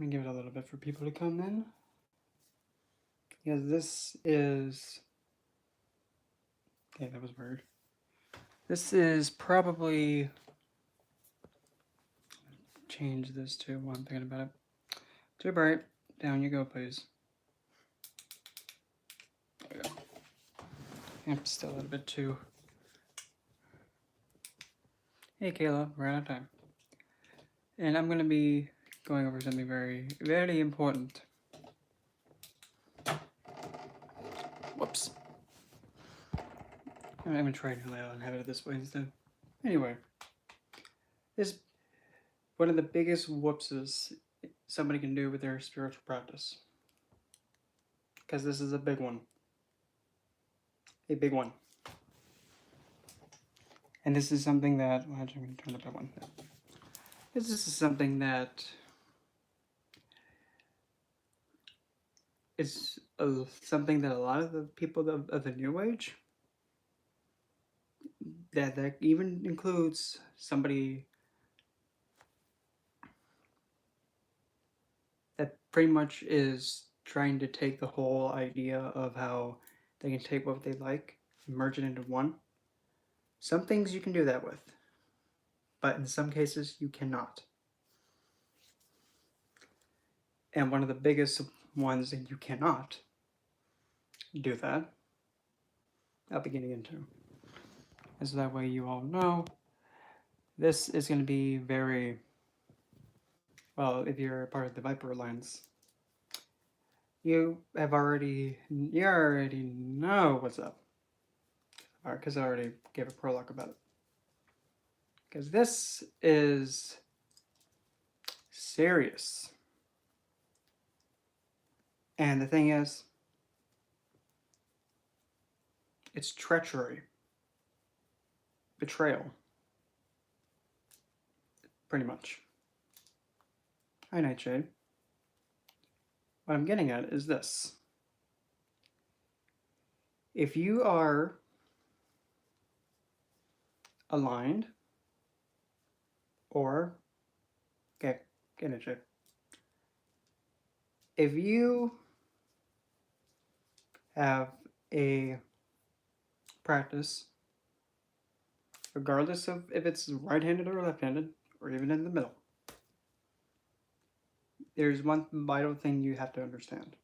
me give it a little bit for people to come in. Because this is... Okay, that was weird. This is probably... Change this to while I'm thinking about it. Too bright. Down you go, please. There we go. Yep, still a little bit too... Hey Kayla, we're out of time. And I'm going to be going over something very, very important. Whoops. I'm going to try to lay out and have it this way instead. Anyway. This one of the biggest whoopses somebody can do with their spiritual practice. Because this is a big one. A big one. And this is something that... Well, actually, I'm going to turn up that one. This is something that... It's something that a lot of the people of the New Age... That even includes somebody... That pretty much is trying to take the whole idea of how they can take what they like and merge it into one. Some things you can do that with, but in some cases you cannot. And one of the biggest ones that you cannot do that, I'll be getting into. And so that way you all know, this is going to be very, well, if you're a part of the Viper Alliance, you already know what's up. Because I already gave a prologue about it. Because this is serious. And the thing is, it's treachery. Betrayal. Pretty much. Hi, Nightshade. What I'm getting at is this. If you are aligned, or, okay, get it, Nightshade. If you have a practice, regardless of if it's right-handed or left-handed, or even in the middle, there's one vital thing you have to understand.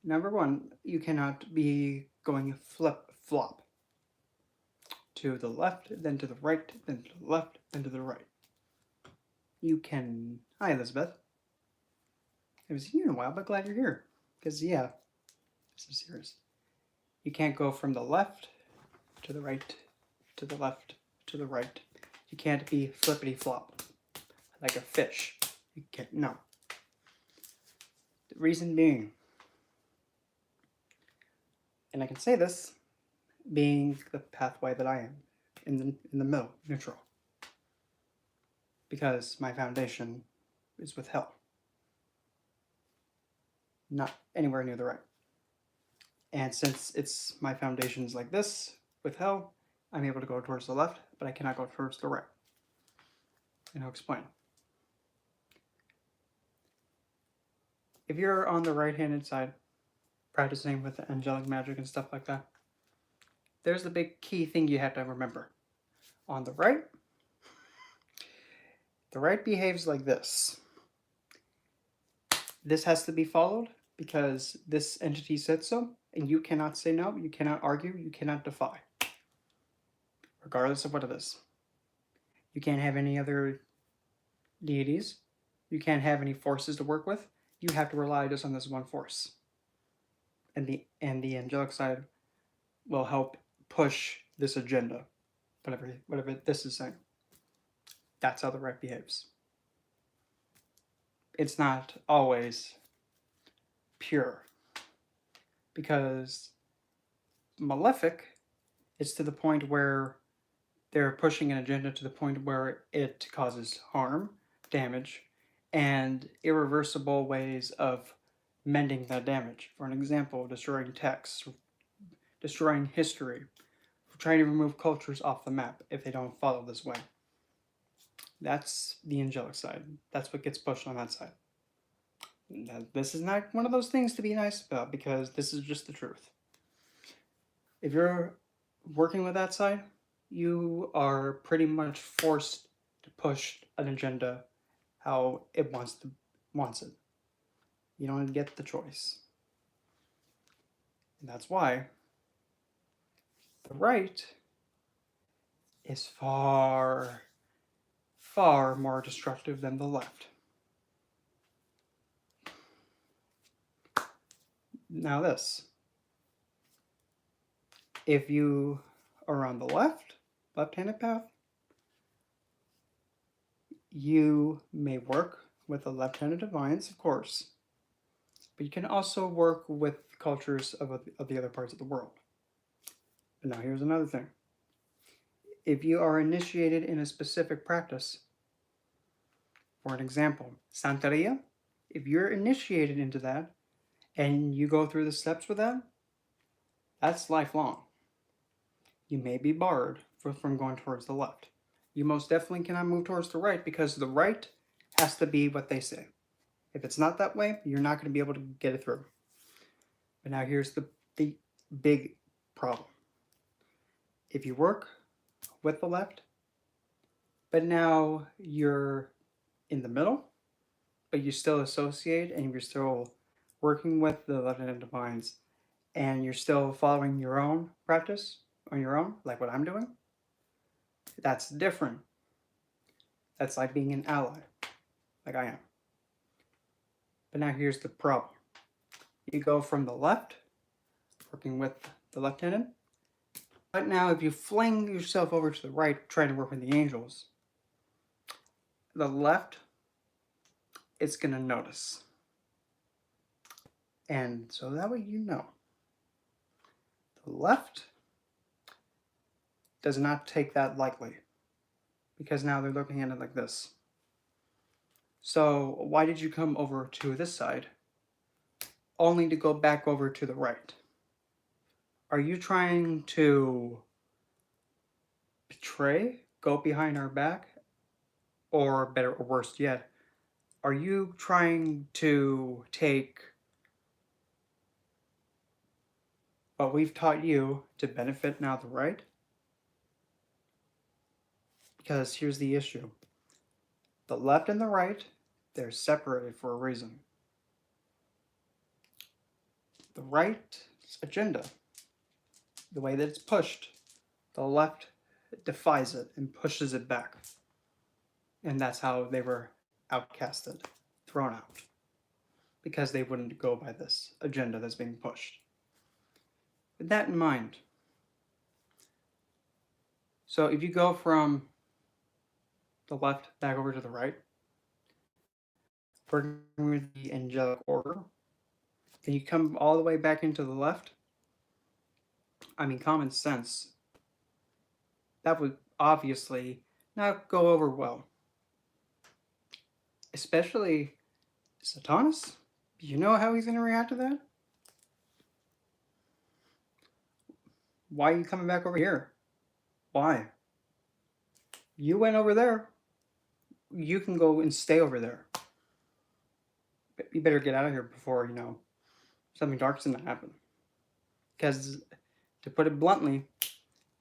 Number one, you cannot be going flip-flop. To the left, then to the right, then to the left, then to the right. You can... Hi, Elizabeth. I haven't seen you in a while, but glad you're here. Because, yeah, this is serious. You can't go from the left to the right, to the left, to the right. You can't be flippity-flop, like a fish. You can't, no. The reason being, and I can say this, being the pathway that I am, in the middle, neutral. Because my foundation is with hell. Not anywhere near the right. And since my foundation is like this, with hell, I'm able to go towards the left, but I cannot go towards the right. And I'll explain. If you're on the right-handed side, practicing with angelic magic and stuff like that, there's the big key thing you have to remember. On the right behaves like this. This has to be followed because this entity said so, and you cannot say no, you cannot argue, you cannot defy. Regardless of what it is. You can't have any other deities. You can't have any forces to work with. You have to rely just on this one force. And the angelic side will help push this agenda, whatever this is saying. That's how the right behaves. It's not always pure. Because malefic is to the point where they're pushing an agenda to the point where it causes harm, damage, and irreversible ways of mending that damage. For an example, destroying texts, destroying history, trying to remove cultures off the map if they don't follow this way. That's the angelic side. That's what gets pushed on that side. Now, this is not one of those things to be nice about because this is just the truth. If you're working with that side, you are pretty much forced to push an agenda how it wants it. You don't get the choice. And that's why the right is far, far more destructive than the left. Now this. If you are on the left-handed path, you may work with the left-handed divines, of course, but you can also work with cultures of the other parts of the world. But now here's another thing. If you are initiated in a specific practice, for an example, Santeria, if you're initiated into that and you go through the steps with that, that's lifelong. You may be barred from going towards the left. You most definitely cannot move towards the right because the right has to be what they say. If it's not that way, you're not going to be able to get it through. But now here's the big problem. If you work with the left, but now you're in the middle, but you still associate and you're still working with the left-handed divines, and you're still following your own practice on your own, like what I'm doing, that's different. That's like being an ally, like I am. But now here's the problem. You go from the left, working with the left-handed, but now if you fling yourself over to the right, trying to work with the angels, the left is going to notice. And so that way you know. The left does not take that lightly because now they're looking at it like this. So why did you come over to this side only to go back over to the right? Are you trying to betray, go behind our back, or better or worse yet, are you trying to take what we've taught you to benefit now the right? Because here's the issue. The left and the right, they're separated for a reason. The right's agenda, the way that it's pushed, the left defies it and pushes it back. And that's how they were outcasted, thrown out, because they wouldn't go by this agenda that's being pushed. With that in mind, so if you go from the left back over to the right, working with the angelic order, then you come all the way back into the left, I mean, common sense, that would obviously not go over well. Especially Satanas? You know how he's going to react to that? Why are you coming back over here? Why? You went over there. You can go and stay over there. But you better get out of here before, something dark's going to happen. Because, to put it bluntly,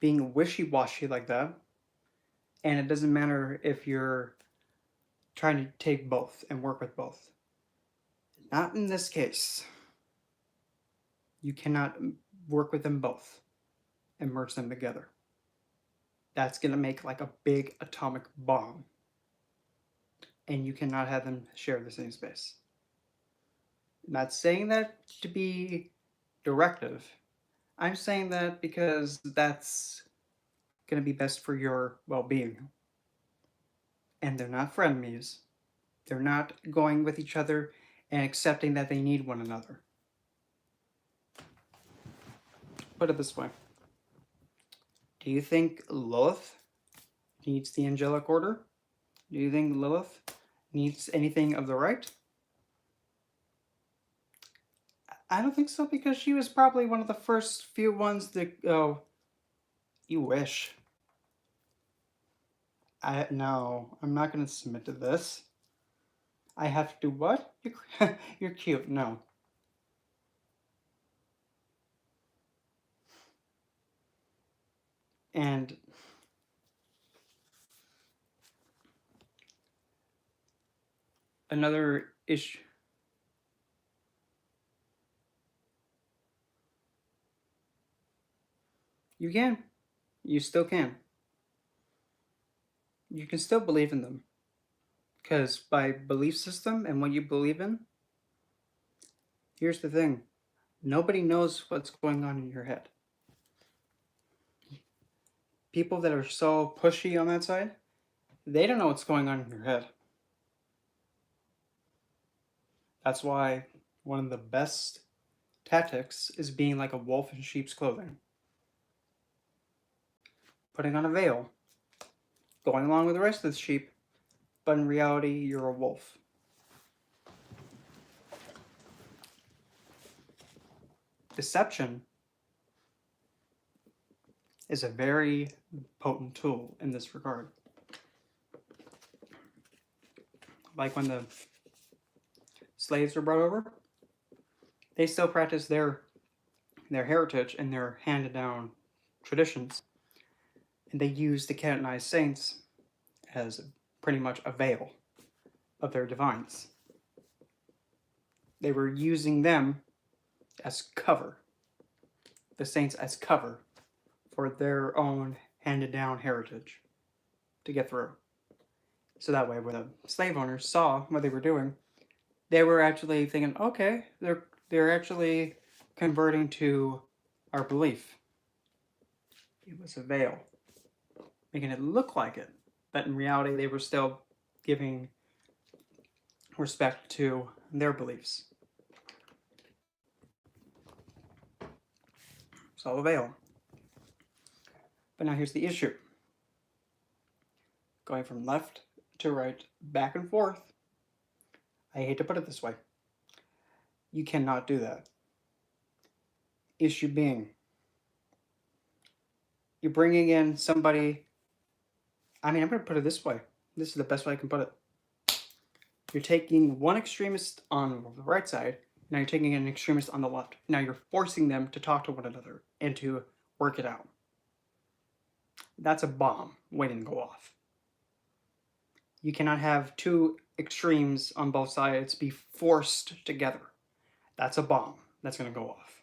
being wishy-washy like that, and it doesn't matter if you're trying to take both and work with both. Not in this case. You cannot work with them both and merge them together. That's going to make like a big atomic bomb. And you cannot have them share the same space. I'm not saying that to be directive. I'm saying that because that's going to be best for your well-being. And they're not frenemies. They're not going with each other and accepting that they need one another. Put it this way. Do you think Lilith needs the angelic order? Do you think Lilith needs anything of the right? I don't think so, because she was probably one of the first few ones that go, you wish. No, I'm not going to submit to this. I have to what? You're cute. No. And another issue. You can. You still can. You can still believe in them. Because by belief system and what you believe in, here's the thing. Nobody knows what's going on in your head. People that are so pushy on that side, they don't know what's going on in your head. That's why one of the best tactics is being like a wolf in sheep's clothing. Putting on a veil, going along with the rest of the sheep, but in reality, you're a wolf. Deception is a very potent tool in this regard. Like when the slaves were brought over, they still practice their heritage and their handed down traditions, and they use the canonized saints as pretty much a veil of their divines. They were using them as cover, the saints as cover for their own handed down heritage to get through. So that way, when the slave owners saw what they were doing, they were actually thinking, okay, they're actually converting to our belief. It was a veil, making it look like it, but in reality, they were still giving respect to their beliefs. It's all a veil. But now here's the issue. Going from left to right, back and forth, I hate to put it this way, you cannot do that. Issue being, you're bringing in somebody, I'm going to put it this way. This is the best way I can put it. You're taking one extremist on the right side, now you're taking an extremist on the left. Now you're forcing them to talk to one another and to work it out. That's a bomb waiting to go off. You cannot have two extremes on both sides be forced together. That's a bomb that's going to go off.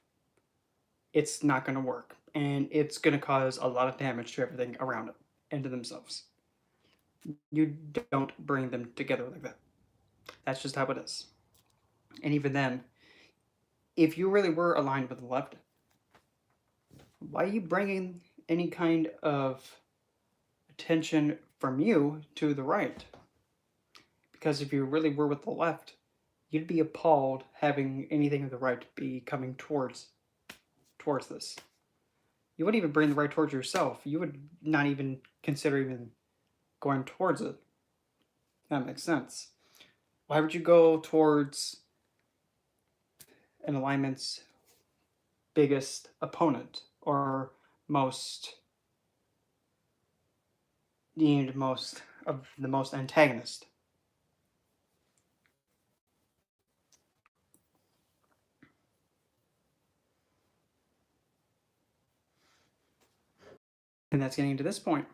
It's not going to work, and it's going to cause a lot of damage to everything around it and to themselves. You don't bring them together like that. That's just how it is. And even then, if you really were aligned with the left, why are you bringing any kind of attention from you to the right? Because if you really were with the left, you'd be appalled having anything of the right be coming towards this. You wouldn't even bring the right towards yourself. You would not even consider even going towards it. That makes sense. Why would you go towards an alignment's biggest opponent or most deemed most of the most antagonist? And that's getting to this point.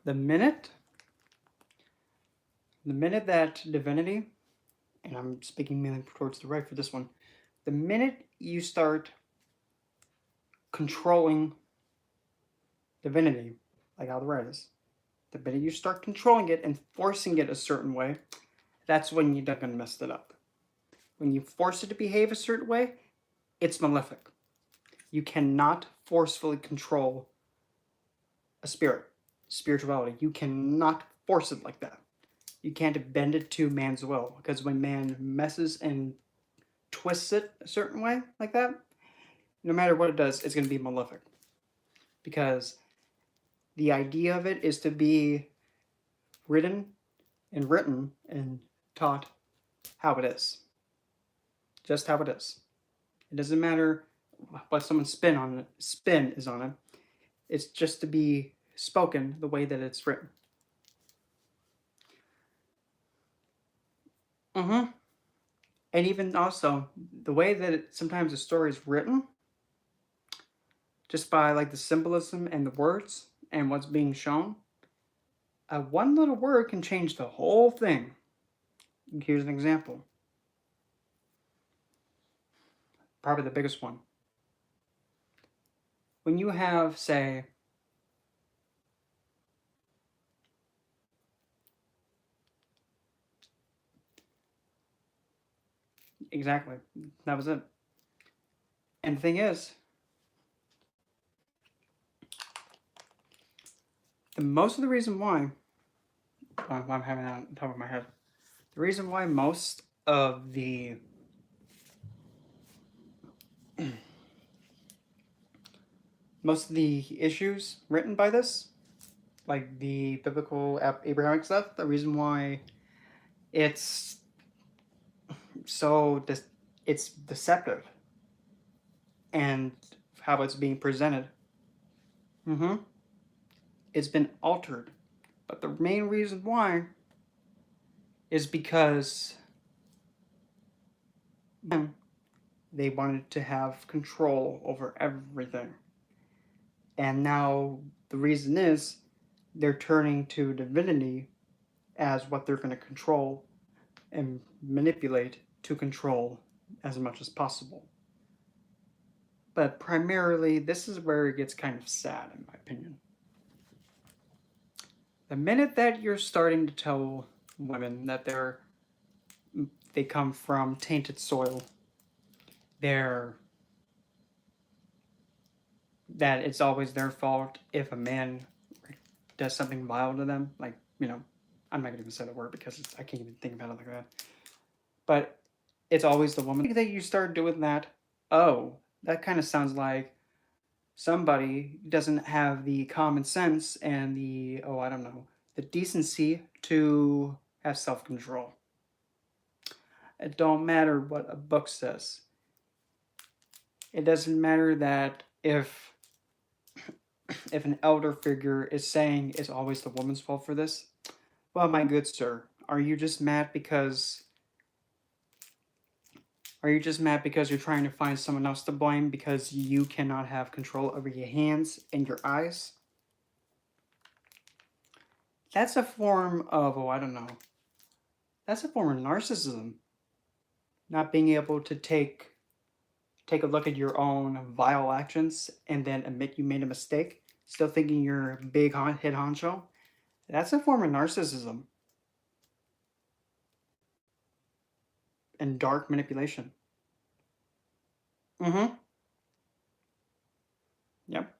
The minute that divinity, and I'm speaking mainly towards the right for this one, the minute you start controlling divinity, like how the right is, the minute you start controlling it and forcing it a certain way, that's when you're going to mess it up. When you force it to behave a certain way, it's malefic. You cannot forcefully control a spirit, spirituality. You cannot force it like that. You can't bend it to man's will, because when man messes and twists it a certain way like that, no matter what it does, it's going to be malefic. Because the idea of it is to be written and taught how it is. Just how it is. It doesn't matter what someone's spin is on it. It's just to be spoken, the way that it's written. Mm-hmm. And even also the way that sometimes a story is written, just by like the symbolism and the words and what's being shown, one little word can change the whole thing. Here's an example, probably the biggest one. When you have, say, exactly, that was it. And the thing is, most of the reason why, I'm having that on top of my head, the reason why most of the issues written by this, like the biblical Abrahamic stuff, the reason why it's so it's deceptive and how it's being presented. Mm-hmm. It's been altered, but the main reason why is because they wanted to have control over everything, and now the reason is they're turning to divinity as what they're going to control and manipulate to control as much as possible. But primarily, this is where it gets kind of sad, in my opinion. The minute that you're starting to tell women that they come from tainted soil, that it's always their fault if a man does something vile to them, like, I'm not gonna even say the word because I can't even think about it like that. But it's always the woman. That you start doing that, oh, that kind of sounds like somebody doesn't have the common sense and I don't know, the decency to have self-control. It don't matter what a book says. It doesn't matter that if an elder figure is saying it's always the woman's fault for this. Well, my good sir, are you just mad because you're trying to find someone else to blame because you cannot have control over your hands and your eyes? That's a form of, I don't know. That's a form of narcissism. Not being able to take a look at your own vile actions and then admit you made a mistake, still thinking you're a big head honcho. That's a form of narcissism and dark manipulation. Mm-hmm. Yep.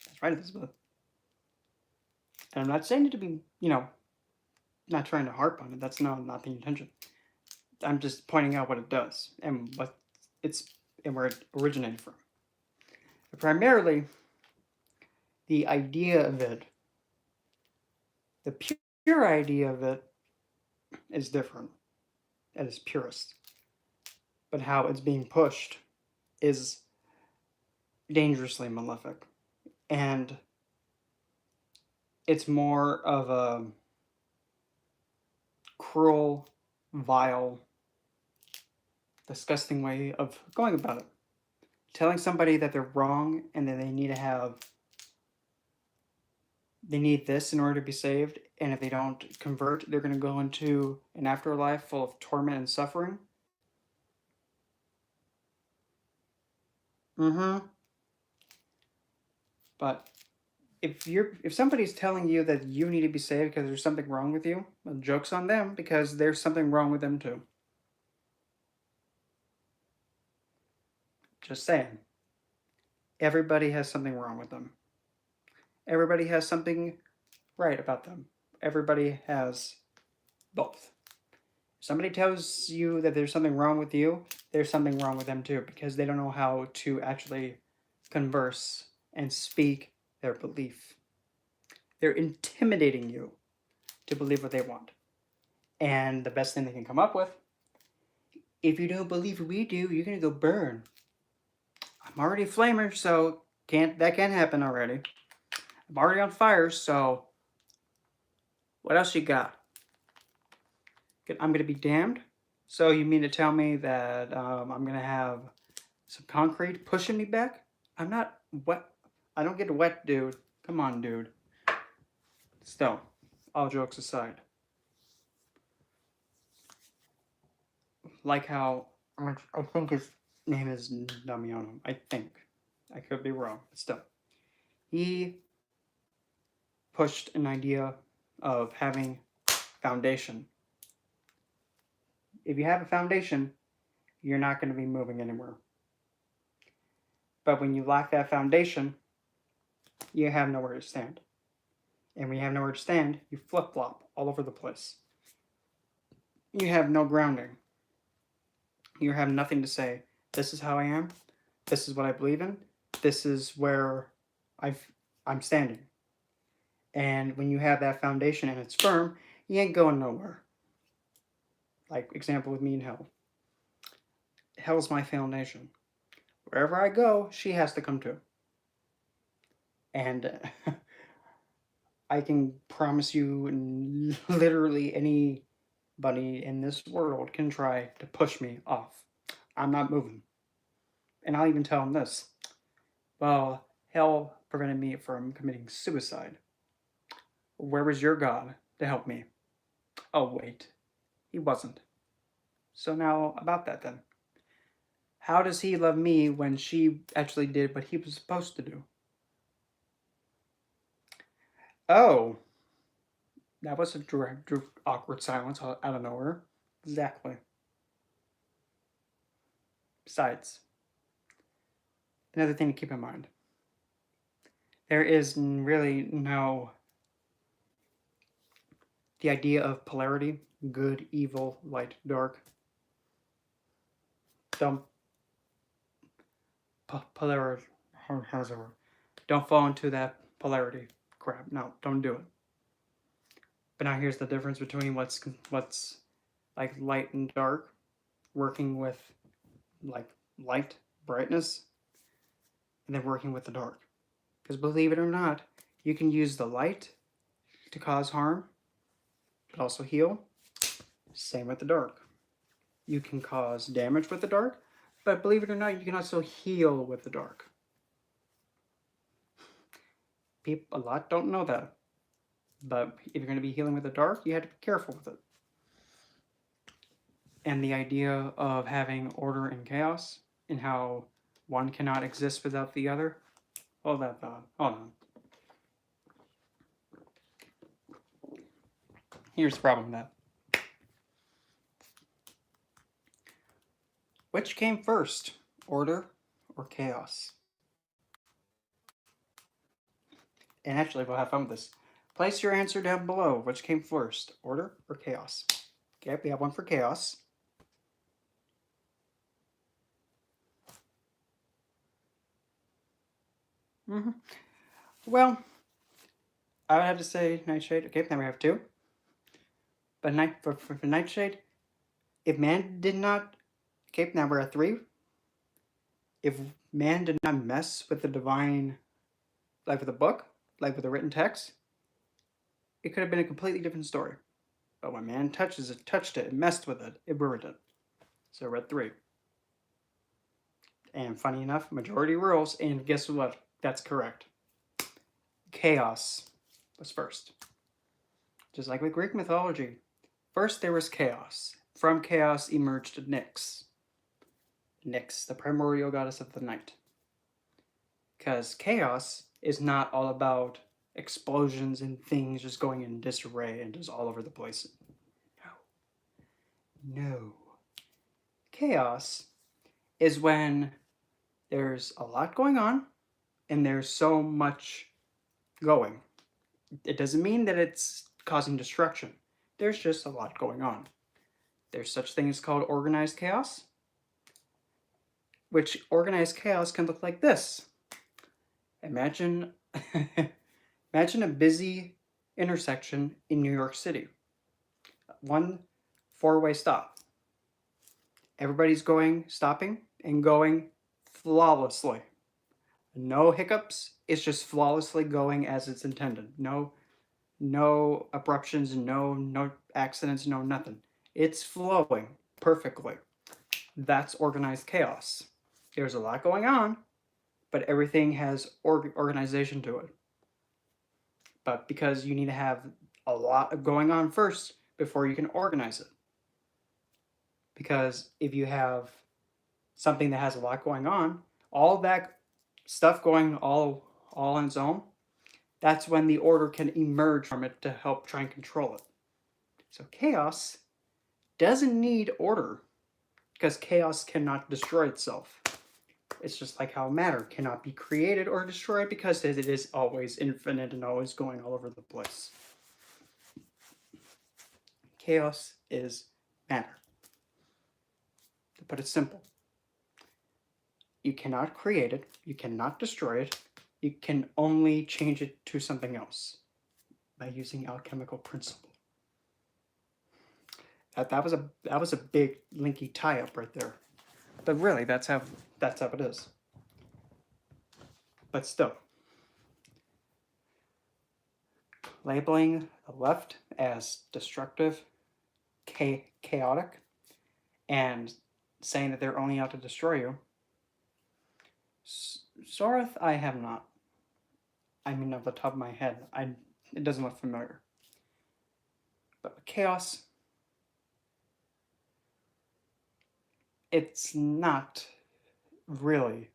That's right, Elizabeth. And I'm not saying it to be, not trying to harp on it. That's not the intention. I'm just pointing out what it does and where it originated from. But primarily, the idea of it, the pure idea of it, is different. At its purest. But how it's being pushed is dangerously malefic. And it's more of a cruel, vile, disgusting way of going about it. Telling somebody that they're wrong and that they need this in order to be saved, and if they don't convert, they're going to go into an afterlife full of torment and suffering. Mm-hmm. But if somebody's telling you that you need to be saved because there's something wrong with you, well, joke's on them because there's something wrong with them too. Just saying. Everybody has something wrong with them. Everybody has something right about them. Everybody has both. If somebody tells you that there's something wrong with you, there's something wrong with them too because they don't know how to actually converse and speak their belief. They're intimidating you to believe what they want. And the best thing they can come up with, if you don't believe what we do, you're going to go burn. I'm already a flamer, so that can't happen already. I'm already on fire, so what else you got? I'm gonna be damned. So you mean to tell me that I'm gonna have some concrete pushing me back? I'm not wet. I don't get wet, dude. Come on, dude. Still, all jokes aside, like how I think his name is Damiano. I think. I could be wrong, but still. He pushed an idea of having foundation. If you have a foundation, you're not going to be moving anywhere. But when you lack that foundation, you have nowhere to stand. And when you have nowhere to stand, you flip flop all over the place. You have no grounding. You have nothing to say, this is how I am, this is what I believe in, this is where I'm standing. And when you have that foundation and it's firm, you ain't going nowhere. Like, example with me and Hell. Hell's my foundation. Wherever I go, she has to come too. And I can promise you, literally anybody in this world can try to push me off. I'm not moving. And I'll even tell them this. Well, Hell prevented me from committing suicide. Where was your God to help me? Oh, wait. He wasn't. So now, about that then. How does he love me when she actually did what he was supposed to do? Oh. That was a awkward silence out of nowhere. Exactly. Besides, another thing to keep in mind. There is really no... The idea of polarity, good, evil, light, dark. Don't... Polarity... How's it work? Don't fall into that polarity crap. No, don't do it. But now here's the difference between what's like light and dark, working with like light, brightness, and then working with the dark. Because believe it or not, you can use the light to cause harm, but also heal. Same with the dark. You can cause damage with the dark, but believe it or not, you can also heal with the dark. People, a lot don't know that. But if you're going to be healing with the dark, you have to be careful with it. And the idea of having order and chaos, and how one cannot exist without the other. Hold that thought. Hold on. Here's the problem with that. Which came first, order or chaos? And actually, we'll have fun with this. Place your answer down below. Which came first, order or chaos? Okay, we have one for chaos. Well, I would have to say Nightshade. Okay, then we have two. But for Nightshade, if man did not... Okay, now we're at three. If man did not mess with the divine, like with the book, like with the written text, it could have been a completely different story. But when man touched it, and messed with it, it ruined it. So we're at three. And funny enough, majority rules, and guess what? That's correct. Chaos was first. Just like with Greek mythology. First there was chaos. From chaos emerged Nyx. Nyx, the primordial goddess of the night. Because chaos is not all about explosions and things just going in disarray and just all over the place. No. Chaos is when there's a lot going on and there's so much going. It doesn't mean that it's causing destruction. There's just a lot going on. There's such things called organized chaos, which organized chaos can look like this. Imagine a busy intersection in New York City. One four-way stop. Everybody's stopping and going flawlessly. No hiccups. It's just flawlessly going as it's intended. No abruptions, no accidents, no nothing. It's flowing perfectly. That's organized chaos. There's a lot going on, but everything has organization to it. But because you need to have a lot going on first before you can organize it. Because if you have something that has a lot going on, all that stuff going all on its own, that's when the order can emerge from it to help try and control it. So chaos doesn't need order because chaos cannot destroy itself. It's just like how matter cannot be created or destroyed because it is always infinite and always going all over the place. Chaos is matter. To put it simple, you cannot create it, you cannot destroy it, you can only change it to something else by using alchemical principle. That was a big linky tie-up right there. But really, that's how it is. But still, labeling the left as destructive, chaotic, and saying that they're only out to destroy you. Soreth, I have not. I mean, off the top of my head, it doesn't look familiar. But chaos, it's not really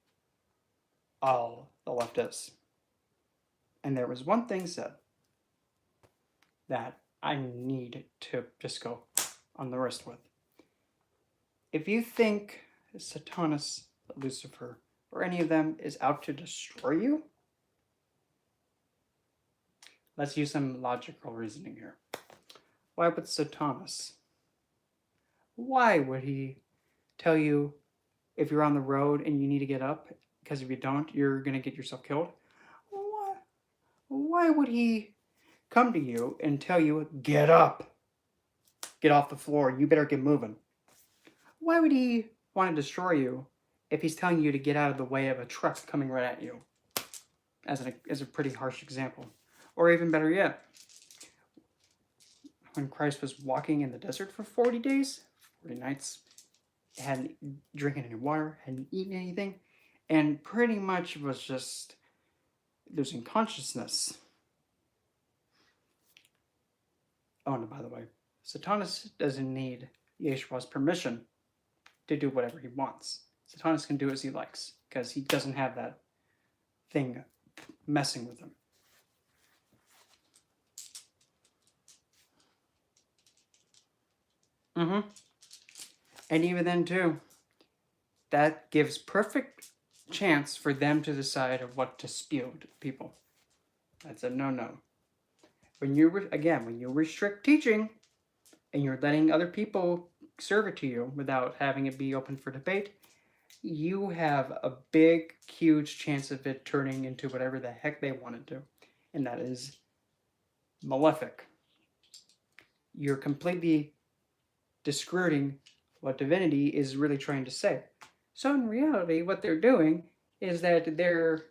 all the left is. And there was one thing said that I need to just go on the wrist with. If you think Satanus, Lucifer, or any of them is out to destroy you, let's use some logical reasoning here. Why would Satanus? Why would he tell you if you're on the road and you need to get up? Because if you don't, you're going to get yourself killed. Why would he come to you and tell you, get up, get off the floor, you better get moving? Why would he want to destroy you if he's telling you to get out of the way of a truck coming right at you? As a pretty harsh example. Or even better yet, when Christ was walking in the desert for 40 days, 40 nights, hadn't drinking any water, hadn't eaten anything, and pretty much was just losing consciousness. Oh, and by the way, Satanus doesn't need Yeshua's permission to do whatever he wants. Satanus can do as he likes, because he doesn't have that thing messing with him. And even then, too, that gives perfect chance for them to decide of what to spew to people. That's a no-no. When you restrict teaching and you're letting other people serve it to you without having it be open for debate, you have a big, huge chance of it turning into whatever the heck they want to do. And that is malefic. You're completely discrediting what divinity is really trying to say. So in reality, what they're doing is that they're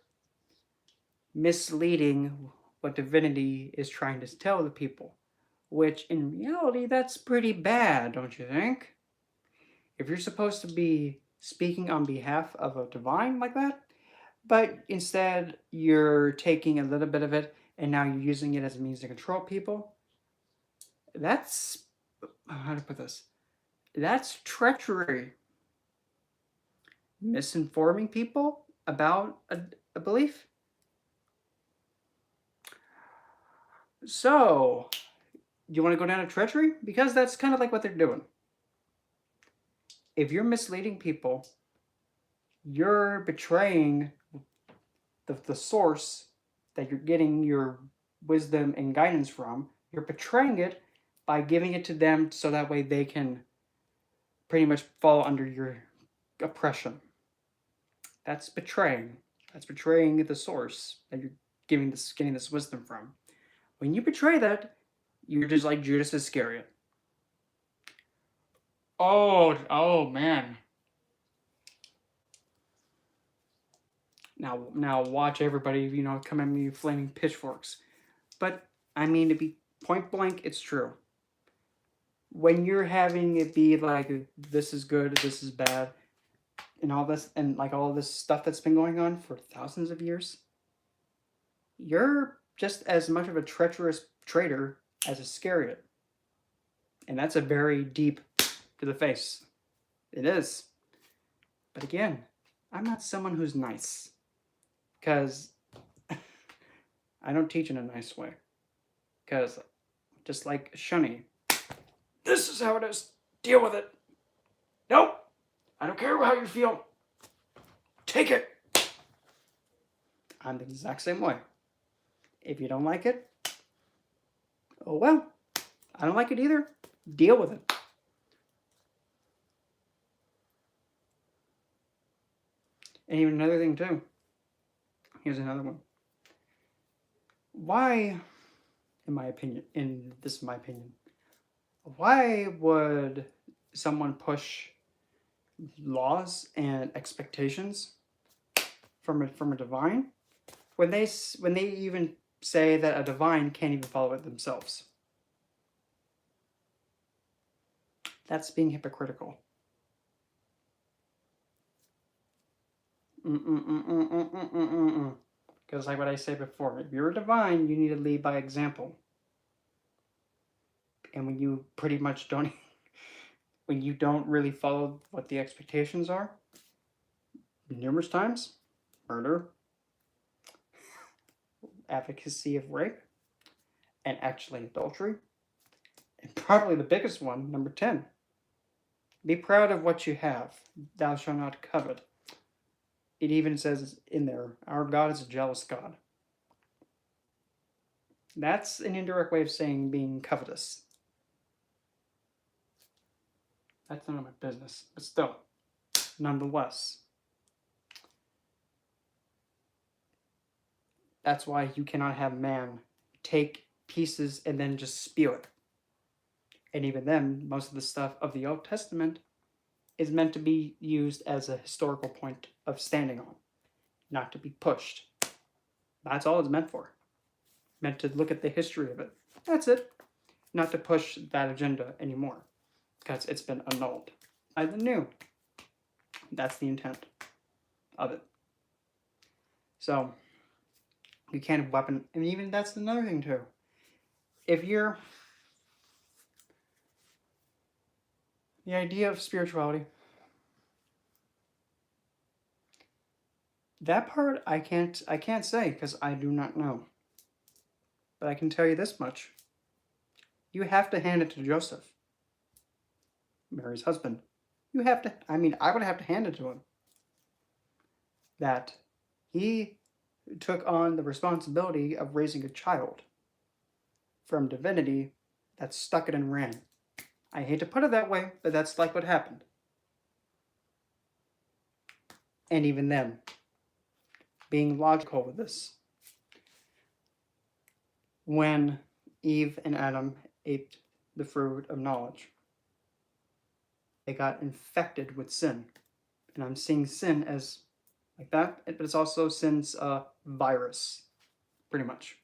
misleading what divinity is trying to tell the people, which in reality, that's pretty bad, don't you think? If you're supposed to be speaking on behalf of a divine like that, but instead you're taking a little bit of it and now you're using it as a means to control people, that's, how to put this, that's treachery. Misinforming people about a belief. So, do you want to go down to treachery? Because that's kind of like what they're doing. If you're misleading people, you're betraying the source that you're getting your wisdom and guidance from. You're betraying it by giving it to them so that way they can pretty much fall under your oppression. That's betraying. That's betraying the source that you're getting this wisdom from. When you betray that, you're just like Judas Iscariot. Oh man. Now watch everybody, come at me flaming pitchforks. But I mean, to be point blank, it's true. When you're having it be like, this is good, this is bad, and all this, and like all this stuff that's been going on for thousands of years, you're just as much of a treacherous traitor as Iscariot. And that's a very deep to the face. It is. But again, I'm not someone who's nice. Because I don't teach in a nice way. Because just like Shunny, this is how it is. Deal with it. Nope. I don't care how you feel. Take it. I'm the exact same way. If you don't like it, oh well. I don't like it either. Deal with it. And even another thing too. Here's another one. Why, in my opinion, why would someone push laws and expectations from a divine when they even say that a divine can't even follow it themselves? That's being hypocritical. Because like what I said before, if you're a divine, you need to lead by example. And when you pretty much don't, when you don't really follow what the expectations are, numerous times, murder, advocacy of rape, and actually adultery, and probably the biggest one, number 10, be proud of what you have. Thou shalt not covet. It even says in there, our God is a jealous God. That's an indirect way of saying being covetous. That's none of my business, but still, nonetheless. That's why you cannot have man take pieces and then just spew it. And even then, most of the stuff of the Old Testament is meant to be used as a historical point of standing on, not to be pushed. That's all it's meant for. Meant to look at the history of it. That's it. Not to push that agenda anymore, because it's been annulled by the new. That's the intent of it. So, you can't have weapon, and even that's another thing too. If you're the idea of spirituality, that part I can't say because I do not know. But I can tell you this much. You have to hand it to Joseph, Mary's husband. You have to, I would have to hand it to him. That he took on the responsibility of raising a child from divinity that stuck it and ran. I hate to put it that way, but that's like what happened. And even then, being logical with this, when Eve and Adam ate the fruit of knowledge, they got infected with sin. And I'm seeing sin as like that, but it's also sin's virus, pretty much.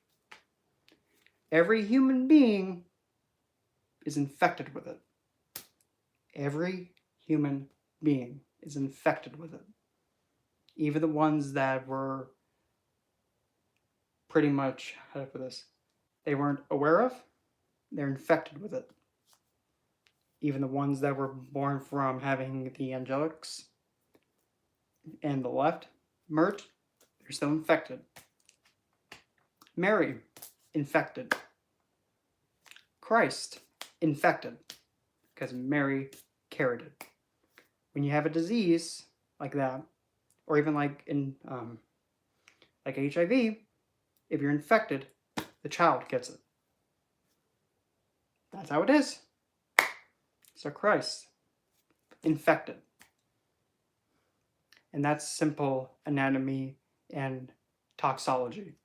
Every human being is infected with it. Every human being is infected with it. Even the ones that were pretty much, how to put this, they weren't aware of, they're infected with it. Even the ones that were born from having the angelics and the left merged, they're still infected. Mary, infected. Christ, infected, because Mary carried it. When you have a disease like that, or even like in like HIV, if you're infected, the child gets it. That's how it is. So Christ, infected. And that's simple anatomy and toxology.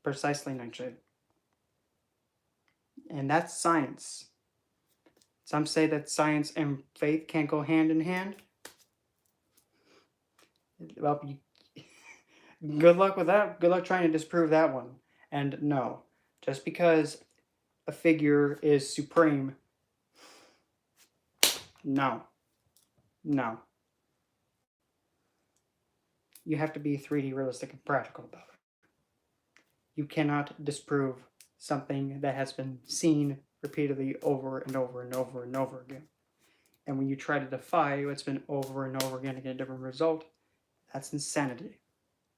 Precisely, Nightshade. And that's science. Some say that science and faith can't go hand in hand. Well, good luck with that. Good luck trying to disprove that one. And no, just because a figure is supreme, no. No. You have to be 3D realistic and practical about it. You cannot disprove something that has been seen repeatedly over and over and over and over again. And when you try to defy what's been over and over again to get a different result, that's insanity.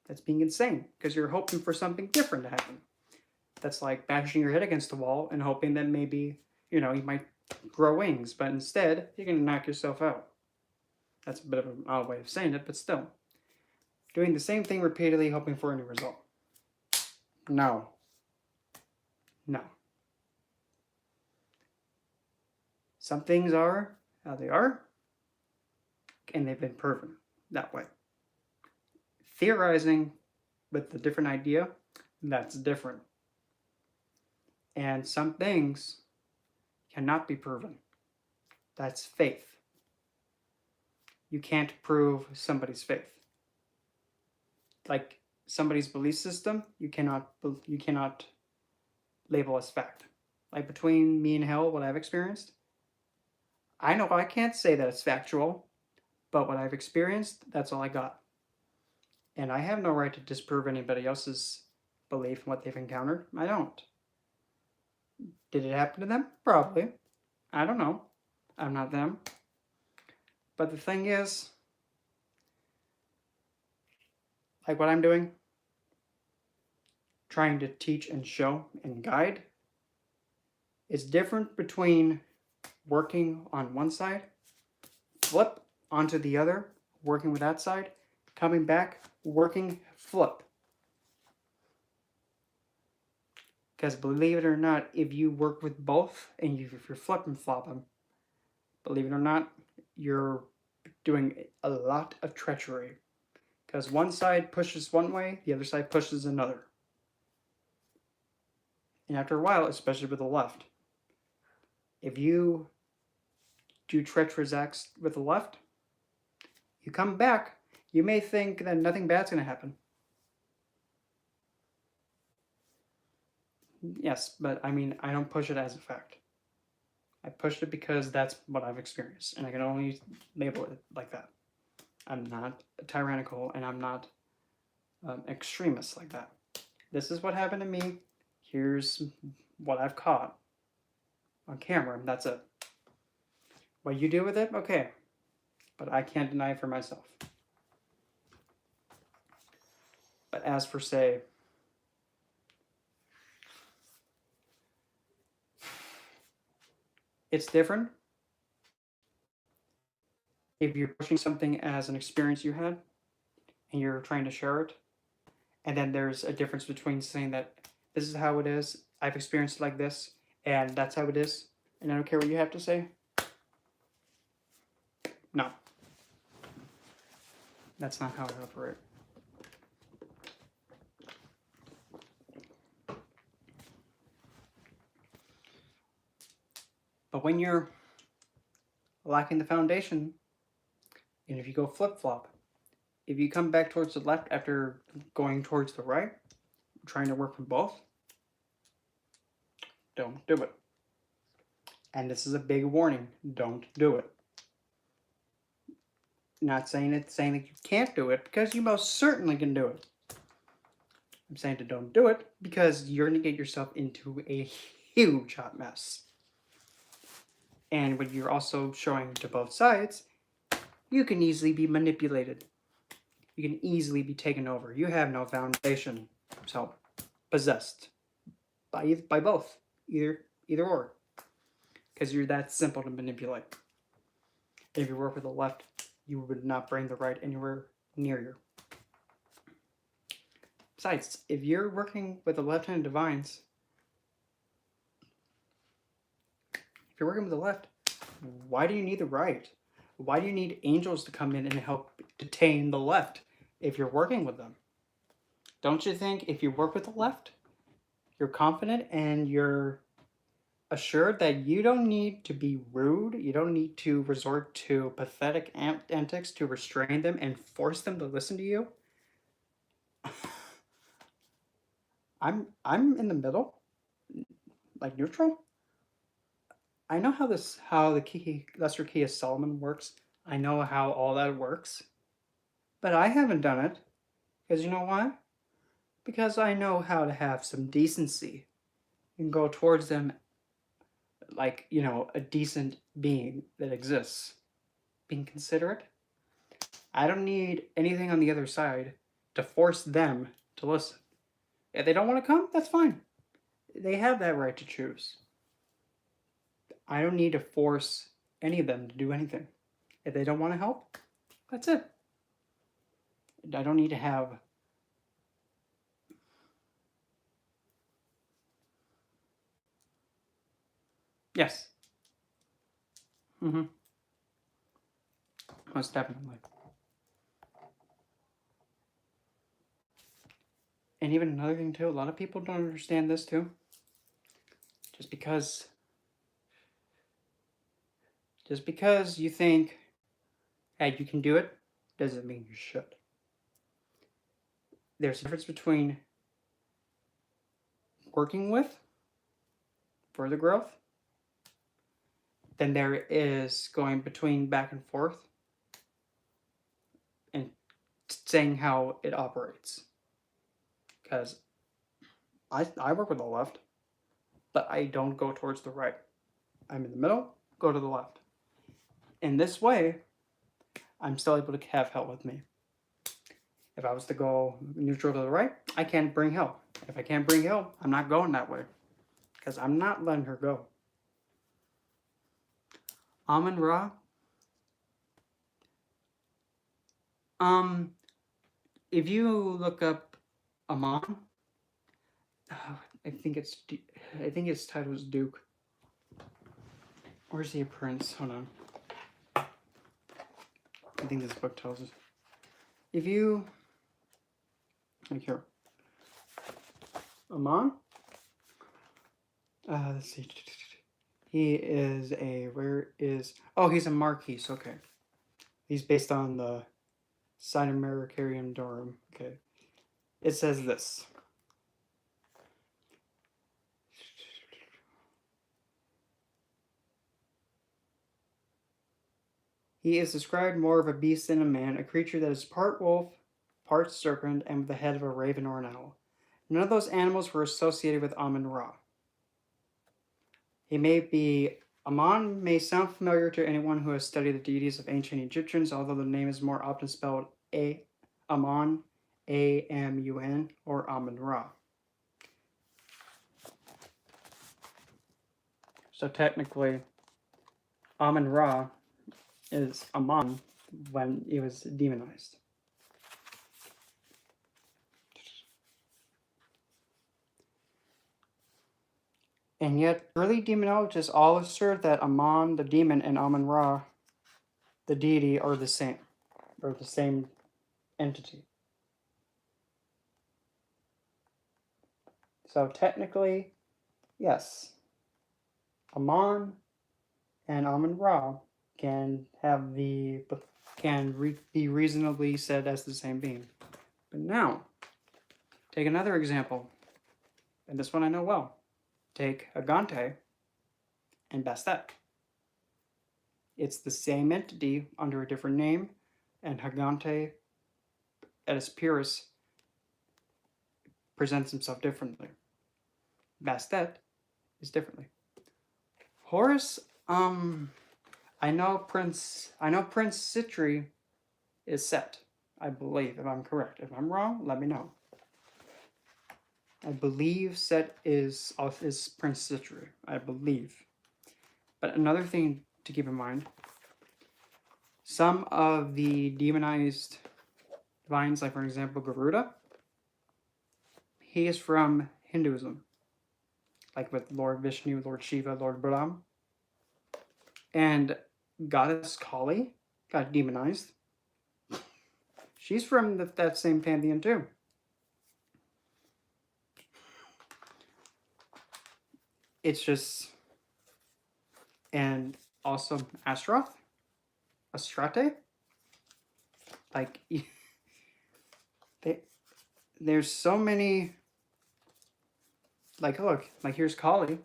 That's being insane because you're hoping for something different to happen. That's like bashing your head against the wall and hoping that maybe, you might grow wings, but instead you're going to knock yourself out. That's a bit of an odd way of saying it, but still. Doing the same thing repeatedly, hoping for a new result. No. No. Some things are how they are, and they've been proven that way. Theorizing with a different idea, that's different. And some things cannot be proven. That's faith. You can't prove somebody's faith. Like somebody's belief system, you cannot label as fact. Like between me and hell, what I've experienced, I know I can't say that it's factual, but what I've experienced, that's all I got. And I have no right to disprove anybody else's belief in what they've encountered. I don't. Did it happen to them? Probably. I don't know. I'm not them. But the thing is, like what I'm doing, trying to teach and show and guide, is different between working on one side, flip onto the other, working with that side, coming back, working, flip. Because believe it or not, if you work with both and if you're flipping flopping, believe it or not, you're doing a lot of treachery. Because one side pushes one way, the other side pushes another. And after a while, especially with the left, if you do treacherous acts with the left, you come back, you may think that nothing bad's going to happen. Yes, but I mean, I don't push it as a fact. I pushed it because that's what I've experienced, and I can only label it like that. I'm not tyrannical, and I'm not extremist like that. This is what happened to me. Here's what I've caught on camera, and that's it. What you do with it, okay. But I can't deny it for myself. But as for, say, it's different if you're pushing something as an experience you had and you're trying to share it, and then there's a difference between saying that this is how it is, I've experienced it like this, and that's how it is, and I don't care what you have to say. No. That's not how I operate. But when you're lacking the foundation, and if you go flip-flop, if you come back towards the left after going towards the right, trying to work with both, don't do it. And this is a big warning, don't do it. Not saying that you can't do it, because you most certainly can do it. I'm saying to don't do it because you're going to get yourself into a huge hot mess. And when you're also showing to both sides, you can easily be manipulated. You can easily be taken over. You have no foundation. So, possessed by both. Either or. Because you're that simple to manipulate. If you work with the left, you would not bring the right anywhere near you. Besides, if you're working with the left-handed divines, if you're working with the left, why do you need the right? Why do you need angels to come in and help detain the left if you're working with them? Don't you think if you work with the left, you're confident and you're assured that you don't need to be rude, you don't need to resort to pathetic antics to restrain them and force them to listen to you. I'm in the middle, like neutral. I know how the lesser key of Solomon works. I know how all that works, but I haven't done it because you know why? Because I know how to have some decency and go towards them like, a decent being that exists. Being considerate. I don't need anything on the other side to force them to listen. If they don't want to come, that's fine. They have that right to choose. I don't need to force any of them to do anything. If they don't want to help, that's it. I don't need to have. Yes. Mm-hmm. Most definitely. And even another thing too, a lot of people don't understand this too. Just because you think, hey, you can do it, doesn't mean you should. There's a difference between working with further growth than there is going between back and forth and saying how it operates. Because I work with the left, but I don't go towards the right. I'm in the middle, go to the left. In this way, I'm still able to have help with me. If I was to go neutral to the right, I can't bring help. If I can't bring help, I'm not going that way. Because I'm not letting her go. Amun-Ra. If you look up Amon, I think his title is Duke. Or is he a prince? Hold on. I think this book tells us. If you like here, Amon. Let's see. He is he's a Marquis. Okay. He's based on the Sinamaricarium Dorum. Okay. It says this. He is described more of a beast than a man, a creature that is part wolf, part serpent, and with the head of a raven or an owl. None of those animals were associated with Amun-Ra. Amon may sound familiar to anyone who has studied the deities of ancient Egyptians, although the name is more often spelled Amon, A-M-U-N, or Amun-Ra. So technically, Amun-Ra is Amon when he was demonized. And yet, early demonologists all assert that Amon, the demon, and Amun-Ra, the deity, are the same entity. So technically, yes, Amon and Amun-Ra can be reasonably said as the same being. But now, take another example, and this one I know well. Take Agante and Bastet. It's the same entity under a different name, and Agante, at its purest, presents himself differently. Bastet is differently. Horus, I know Prince Sitri is Set, I believe, if I'm correct. If I'm wrong, let me know. I believe Set is Prince Sitri, I believe. But another thing to keep in mind, some of the demonized divines, like for example Garuda, he is from Hinduism. Like with Lord Vishnu, Lord Shiva, Lord Brahma. And Goddess Kali got demonized. She's from that same pantheon too. It's just and also Astaroth, Astrate. Like, there's so many. Like, look, like here's Kali.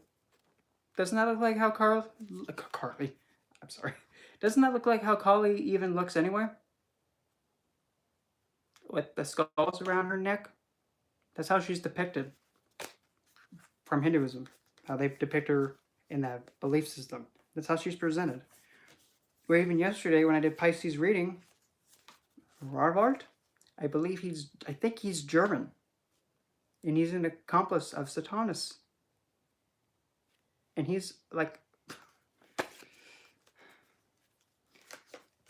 Doesn't that look like how Carly? I'm sorry. Doesn't that look like how Kali even looks anyway? With the skulls around her neck. That's how she's depicted from Hinduism. How they depict her in that belief system. That's how she's presented. Or even yesterday when I did Pisces reading, Rarvart, I think he's German. And he's an accomplice of Satanus. And he's like,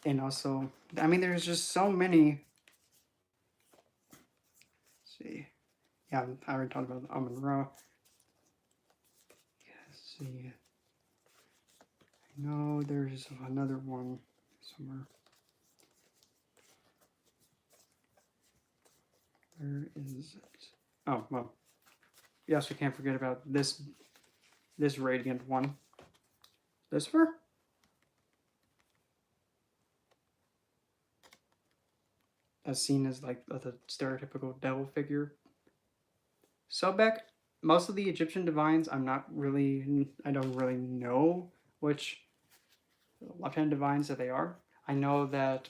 and also, I mean, there's just so many. Let's see. Yeah, I already talked about Amon Ra. Let's see. I know there's another one somewhere. Where is it? Oh, well. Yes, we can't forget about this radiant one. Lucifer? As seen as like the stereotypical devil figure. Sobek, most of the Egyptian divines, I don't really know which left-hand divines that they are. I know that,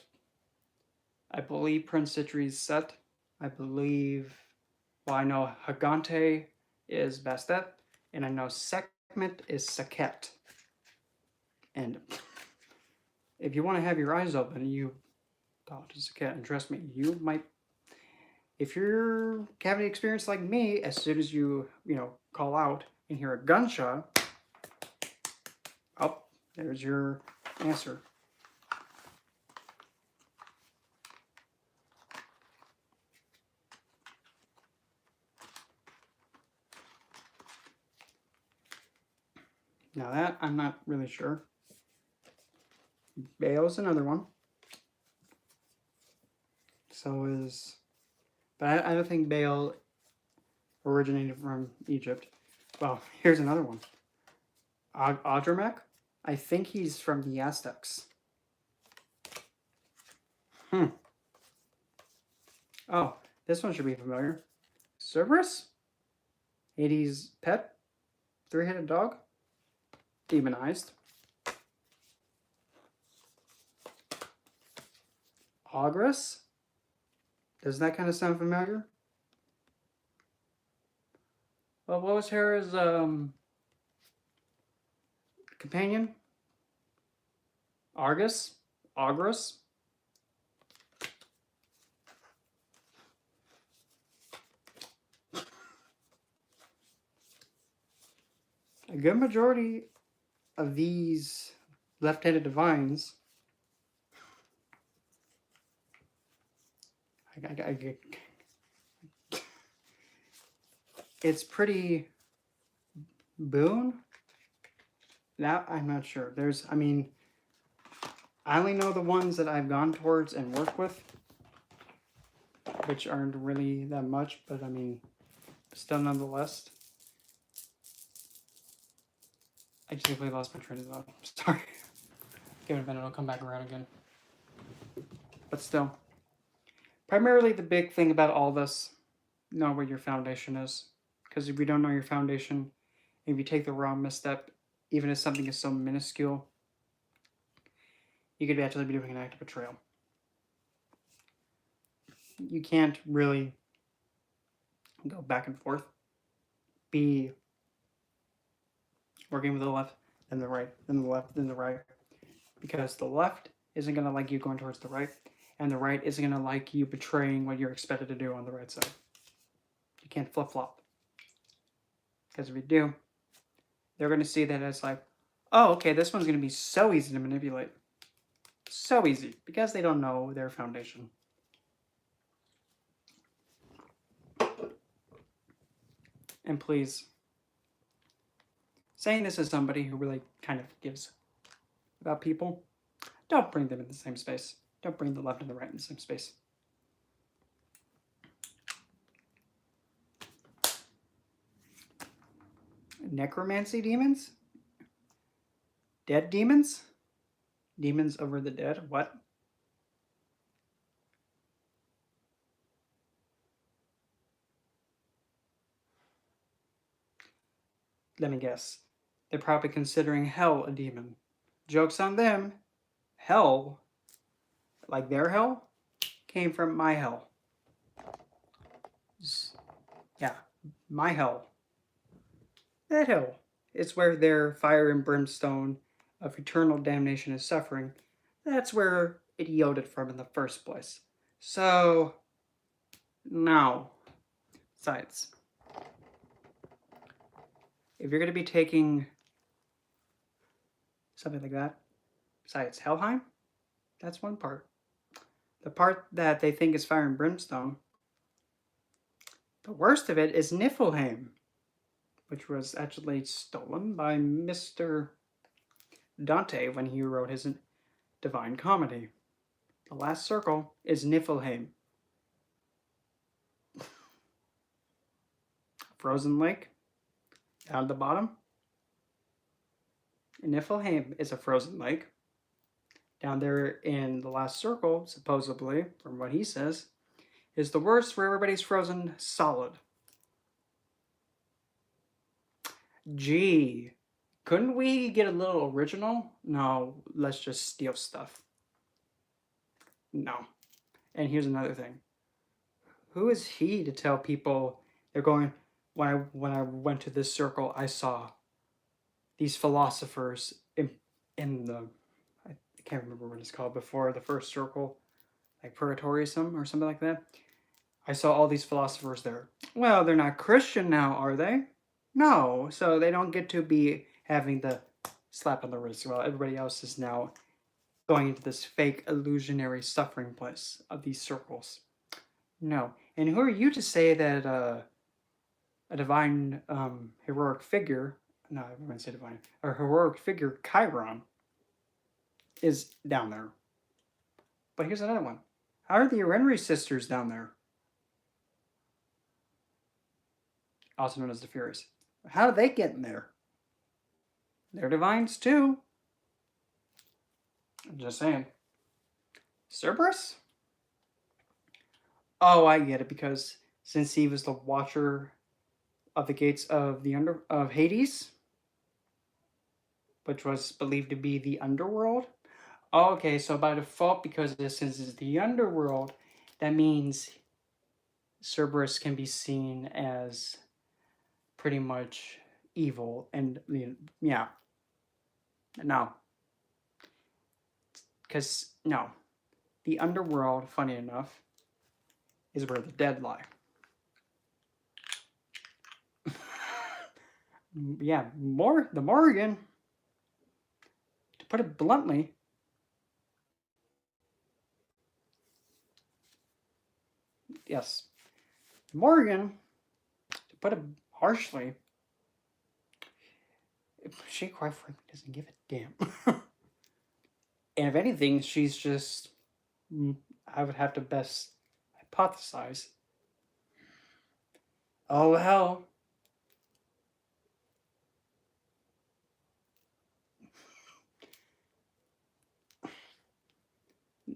I believe Prince Citri's Set. I know Hagante is Bastet, and I know Sekhmet is Sekhet. And if you want to have your eyes open, you talk to Sekhet, and trust me, you might, if you're having an experience like me, as soon as you call out and hear a gunshot, oh, there's your answer. Now that, I'm not really sure. Bael's another one. So is, but I don't think Baal originated from Egypt. Well, here's another one. Adramek, I think he's from the Aztecs. Oh, this one should be familiar. Cerberus? Hades' pet? Three-headed dog? Demonized. Ogress? Does that kind of sound familiar? Well, what was Hera's companion? Argus? Ogress? A good majority of these left-handed divines, it's pretty boon. That I'm not sure. I only know the ones that I've gone towards and worked with, which aren't really that much, but still nonetheless. I just completely lost my train of thought. Sorry. Give it a minute, it'll come back around again. But still. Primarily the big thing about all this, know what your foundation is. Because if you don't know your foundation, if you take the wrong misstep, even if something is so minuscule, you could actually be doing an act of betrayal. You can't really go back and forth. Be working with the left, then the right, then the left, then the right. Because the left isn't going to like you going towards the right, and the right isn't going to like you betraying what you're expected to do on the right side. You can't flip-flop. Because if you do, they're going to see that as like, oh, okay, this one's going to be so easy to manipulate. So easy. Because they don't know their foundation. And please, saying this as somebody who really kind of gives about people, don't bring them in the same space. Don't bring the left and the right in the same space. Necromancy demons? Dead demons? Demons over the dead? What? Let me guess. They're probably considering hell a demon. Joke's on them. Hell, like their hell, came from my hell. Yeah, my hell. That hell is where their fire and brimstone of eternal damnation and suffering. That's where it yielded from in the first place. So, now, besides, if you're going to be taking something like that, besides Helheim, that's one part. The part that they think is fire and brimstone, the worst of it is Niflheim, which was actually stolen by Mr. Dante when he wrote his Divine Comedy. The last circle is Niflheim. Frozen lake, down at the bottom. Niflheim is a frozen lake. Down there in the last circle, supposedly, from what he says, is the worst where everybody's frozen solid. Gee, couldn't we get a little original? No, let's just steal stuff. No. And here's another thing. Who is he to tell people they're going, when I went to this circle, I saw these philosophers in the, I can't remember what it's called before the first circle, like Purgatorism or something like that. I saw all these philosophers there. Well, they're not Christian now, are they? No, so they don't get to be having the slap on the wrist while everybody else is now going into this fake illusionary suffering place of these circles. No. And who are you to say that a divine heroic figure, no, I'm going to say divine, a heroic figure, Chiron, is down there? But here's another one. How are the Erenri sisters down there? Also known as the Furies. How do they get in there? They're divines too. I'm just saying. Cerberus? Oh, I get it, because since he was the watcher of the gates of Hades, which was believed to be the underworld. Okay, so by default, because since it's the underworld, that means Cerberus can be seen as pretty much evil, and yeah. No. Because, no. The underworld, funny enough, is where the dead lie. Yeah, the Morrigan, to put it bluntly, yes, Morrigan, to put it harshly, she quite frankly doesn't give a damn. And if anything, she's just, I would have to best hypothesize, oh hell,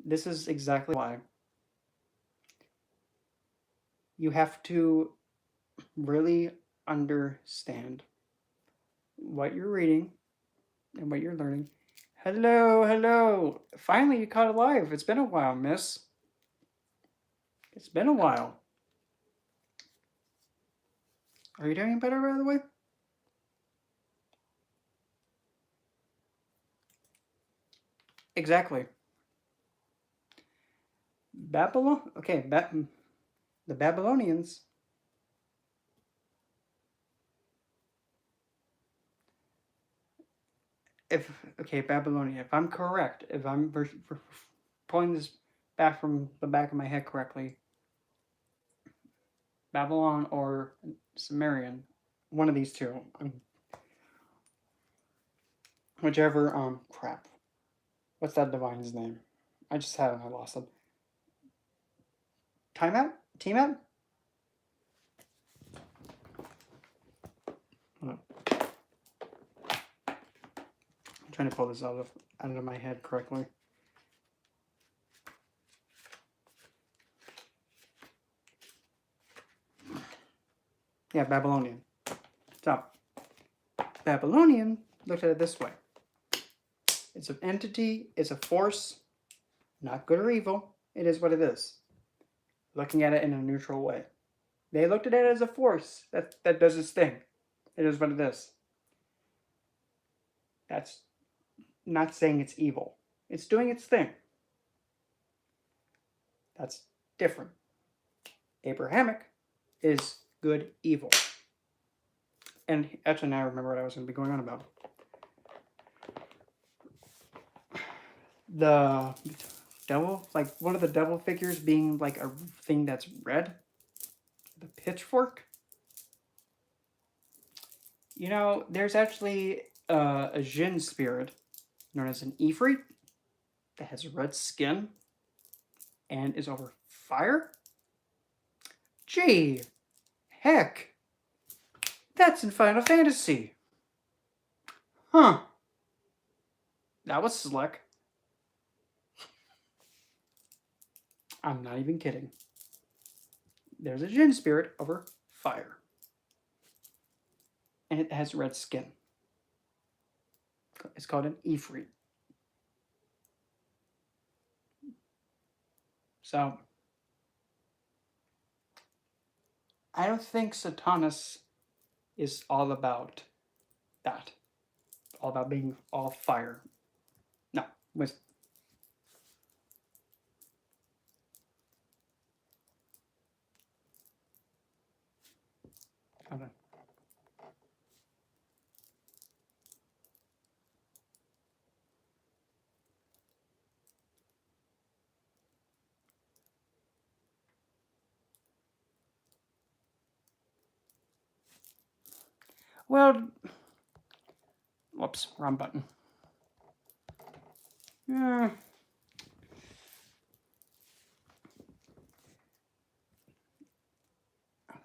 this is exactly why you have to really understand what you're reading and what you're learning. Hello, hello. Finally, you caught alive. It's been a while, miss. It's been a while. Are you doing better, by the way? Exactly. Babylon? Okay, the Babylonians. Babylonia, if I'm correct, if I'm pulling this back from the back of my head correctly, Babylon or Sumerian, one of these two, whichever, crap. What's that divine's name? I just had it and I lost it. Tiamat? Tiamat? I'm trying to pull this out of my head correctly. Yeah, Babylonian. So, Babylonian looked at it this way. It's an entity, it's a force, not good or evil. It is what it is. Looking at it in a neutral way. They looked at it as a force that does its thing. It is what it is. That's not saying it's evil. It's doing its thing. That's different. Abrahamic is good, evil. And actually now I remember what I was going to be going on about. The devil, like one of the devil figures being like a thing that's red. The pitchfork. You know, there's actually a Jinn spirit known as an Ifrit that has red skin and is over fire. Gee, heck, that's in Final Fantasy. Huh. That was slick. I'm not even kidding. There's a Jinn spirit over fire. And it has red skin. It's called an Ifrit. So, I don't think Satanas is all about that. All about being all fire. No, with hold on. Well, whoops, wrong button.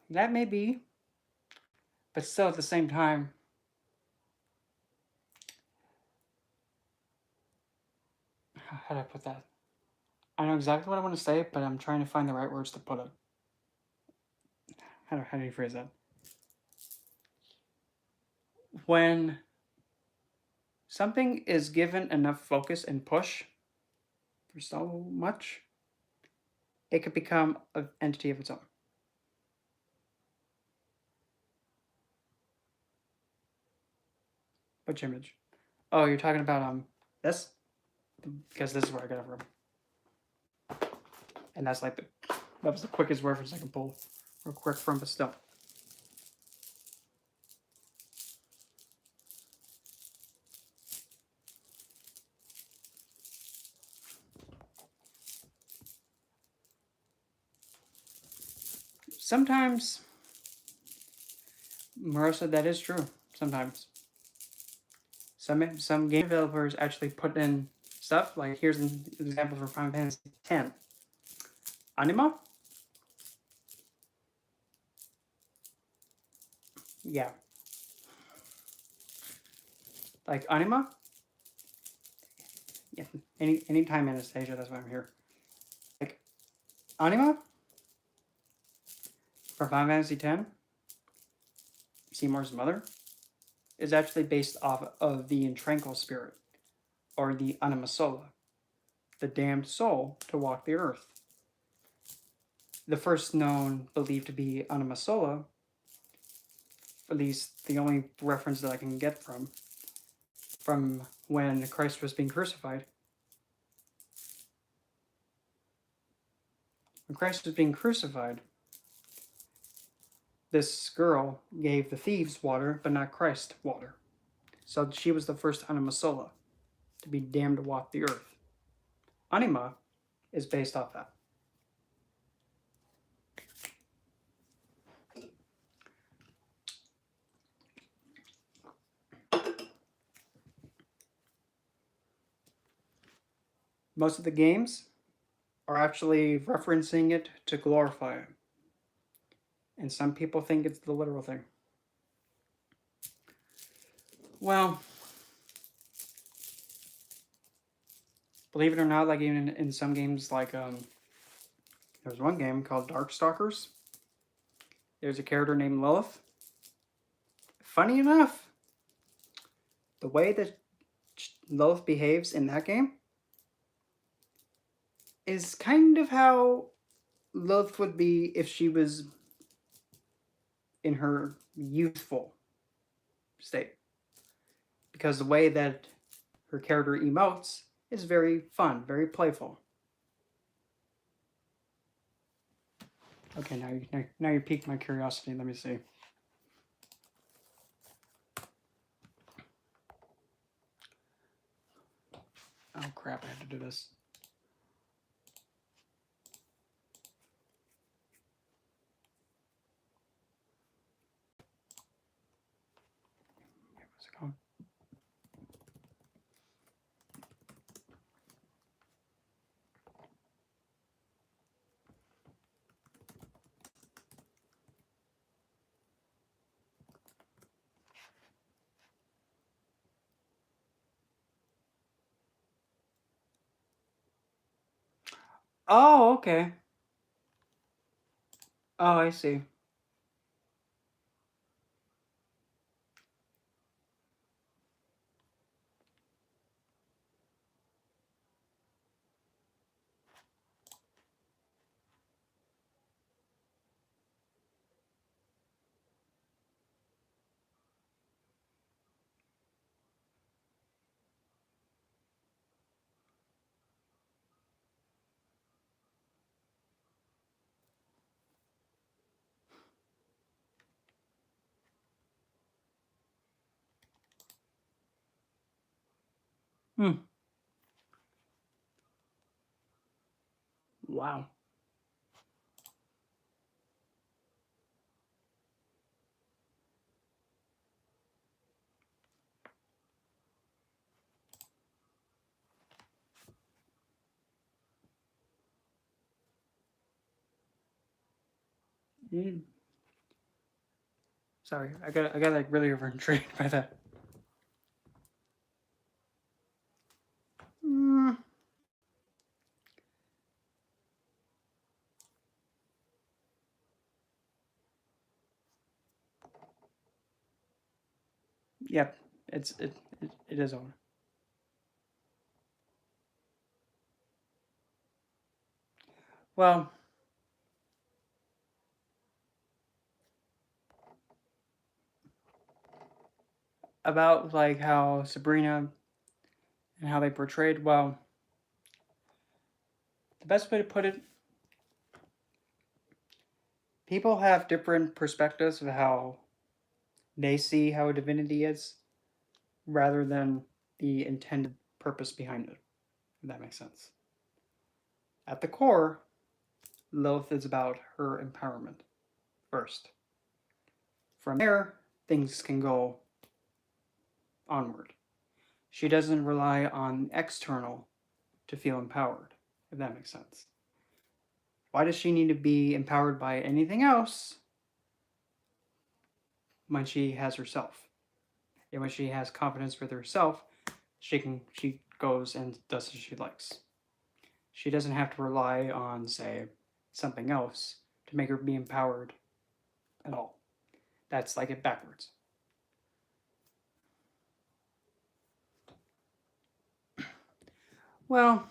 That may be, but still at the same time, how do I put that? I know exactly what I want to say, but I'm trying to find the right words to put it. How do you phrase that? When something is given enough focus and push for so much, it could become an entity of its own. Which image? Oh, you're talking about this? Because this is where I got it from. And that's like that was the quickest reference I can pull real quick from, but still. Sometimes, Marissa, that is true. Sometimes. Some game developers actually put in stuff, like here's an example for Final Fantasy X. Anima? Yeah. Like Anima? Yeah. Anytime Anastasia, that's why I'm here. Like Anima? For Final Fantasy X? Seymour's mother? Is actually based off of the Intranquil spirit, or the Anima Sola, the damned soul to walk the earth. The first known believed to be Anima Sola, at least the only reference that I can get from when Christ was being crucified. When Christ was being crucified, this girl gave the thieves water, but not Christ water. So she was the first Anima Sola to be damned to walk the earth. Anima is based off that. Most of the games are actually referencing it to glorify it. And some people think it's the literal thing. Well, Believe it or not, like even in some games, like there's one game called Darkstalkers. There's a character named Lilith. Funny enough, the way that Lilith behaves in that game is kind of how Lilith would be if she was in her youthful state. Because the way that her character emotes is very fun, very playful. Okay, now you piqued my curiosity. Let me see. Oh crap, I have to do this. Where's it going? Oh, okay. Oh, I see. Hmm. Wow. Mm. Sorry, I got like really over intrigued by that. Mm. Yep, it is over. Well, about like how Sabrina and how they portrayed, well, the best way to put it, people have different perspectives of how they see how a divinity is, rather than the intended purpose behind it, if that makes sense. At the core, Lilith is about her empowerment first. From there, things can go onward. She doesn't rely on external to feel empowered, if that makes sense. Why does she need to be empowered by anything else when she has herself? And when she has confidence with herself, she goes and does as she likes. She doesn't have to rely on, say, something else to make her be empowered at all. That's like it backwards. Well,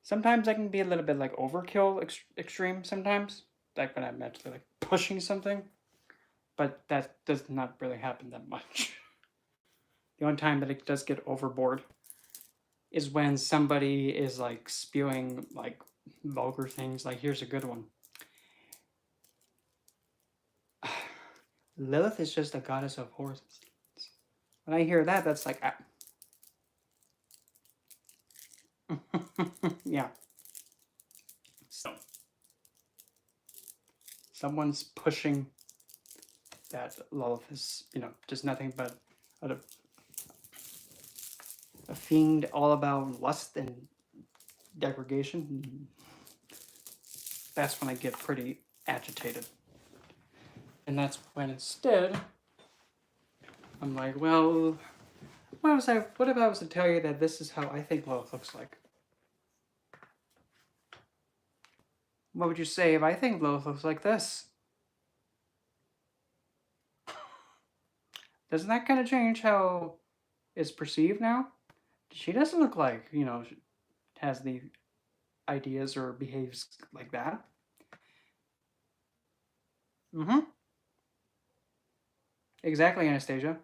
sometimes I can be a little bit like overkill extreme sometimes, like when I'm actually like pushing something, but that does not really happen that much. The only time that it does get overboard is when somebody is like spewing like vulgar things. Like, here's a good one. Lilith is just a goddess of horses. When I hear that, that's like, yeah. So, someone's pushing that Lilith is, just nothing but a fiend all about lust and degradation. That's when I get pretty agitated. And that's when instead, I'm like, well, what if I was to tell you that this is how I think Lilith looks like? What would you say if I think Lilith looks like this? Doesn't that kind of change how it's perceived now? She doesn't look like, has the ideas or behaves like that. Mm-hmm. Exactly, Anastasia.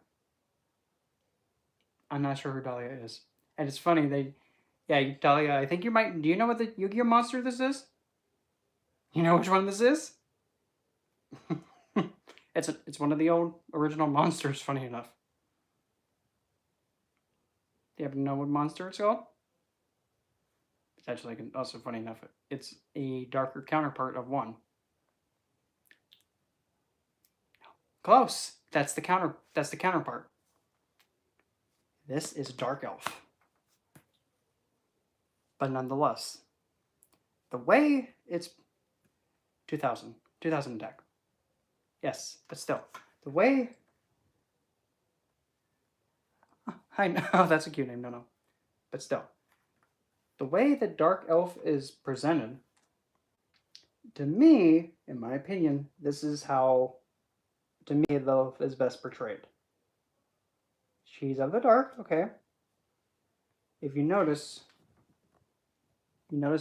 I'm not sure who Dahlia is. And it's funny, yeah, Dahlia, I think you might, do you know what the Yu-Gi-Oh monster this is? You know which one this is? It's one of the old original monsters, funny enough. Do you happen to know what monster it's called? It's actually also funny enough. It's a darker counterpart of one. Close. That's the counterpart. This is Dark Elf. But nonetheless, the way it's 2000 deck. Yes, but still, the way I know that's a cute name. No, but still, the way that Dark Elf is presented, to me, in my opinion, this is how, to me, the elf is best portrayed. She's of the dark, okay. If you notice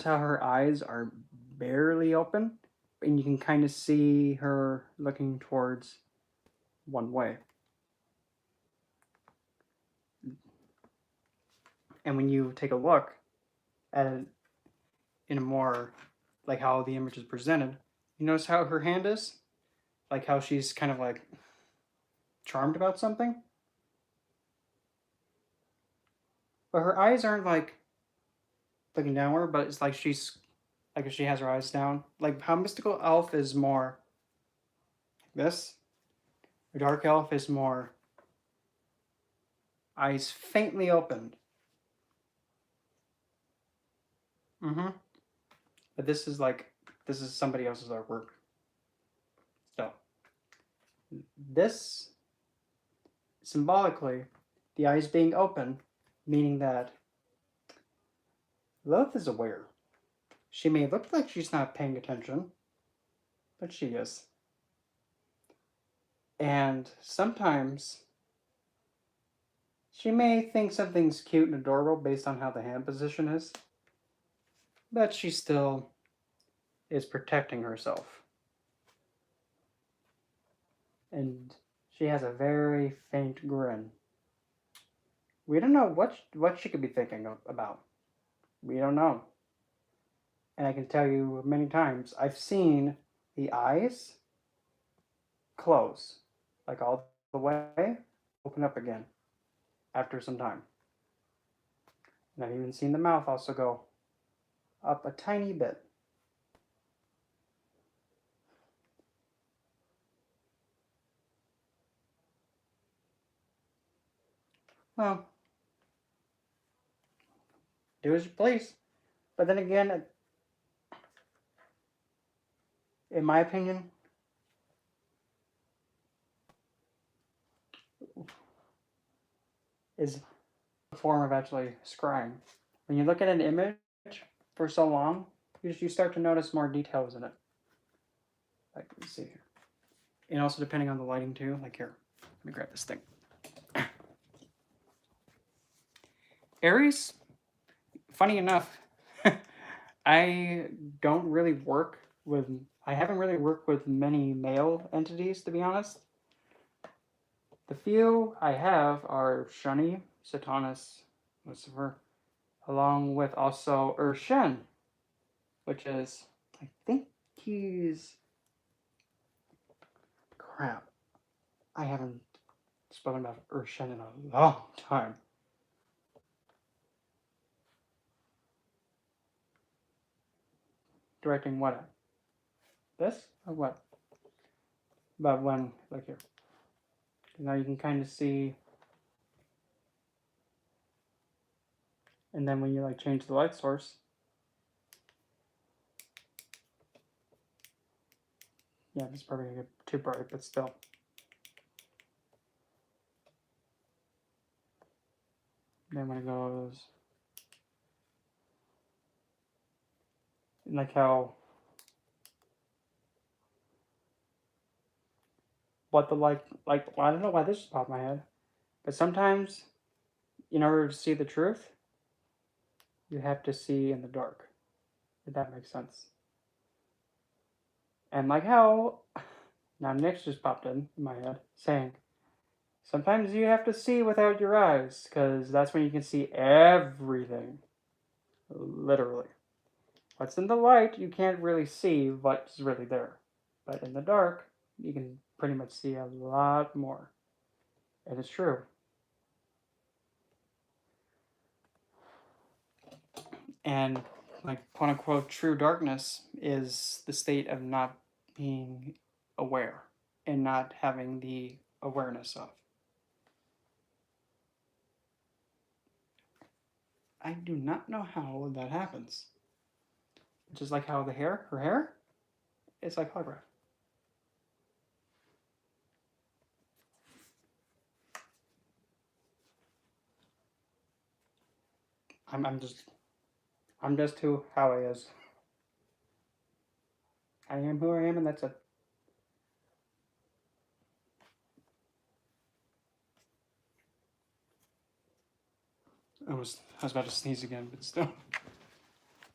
how her eyes are barely open, and you can kind of see her looking towards one way. And when you take a look at it in a more, like how the image is presented, you notice how her hand is? Like how she's kind of like charmed about something? But her eyes aren't like looking downward, but it's like she's, like if she has her eyes down. Like how Mystical Elf is more like this. The Dark Elf is more eyes faintly opened. Mm-hmm. But this is somebody else's artwork. So this, symbolically, the eyes being open, meaning that Lilith is aware. She may look like she's not paying attention, but she is. And sometimes she may think something's cute and adorable based on how the hand position is, but she still is protecting herself. And she has a very faint grin. We don't know what she could be thinking about. We don't know. And I can tell you many times, I've seen the eyes close, like all the way, open up again after some time. And I've even seen the mouth also go up a tiny bit. Well, do as you please. But then again, in my opinion, is a form of actually scrying. When you look at an image for so long, you start to notice more details in it. Like, let's see here. And also depending on the lighting too. Like here, let me grab this thing. Aries, funny enough, I haven't really worked with many male entities, to be honest. The few I have are Shani, Satanas, Lucifer, along with also Urshen, which is, I think he's, crap, I haven't spoken about Urshen in a long time. Directing what at? This? Or what? About when, like here. Now you can kind of see, and then when you like change the light source, yeah, this is probably too bright, but still. then when it goes, like how what the like well, I don't know why this just popped in my head, but sometimes in order to see the truth, you have to see in the dark. If that makes sense. And like how now Nick's just popped in my head saying sometimes you have to see without your eyes because that's when you can see everything. Literally. What's in the light, you can't really see what's really there. But in the dark, you can pretty much see a lot more. And it's true. And like quote unquote true darkness is the state of not being aware and not having the awareness of. I do not know how that happens. Just like how her hair, it's like holograph. I'm just who how I is. I am who I am, and that's it. I was about to sneeze again, but still.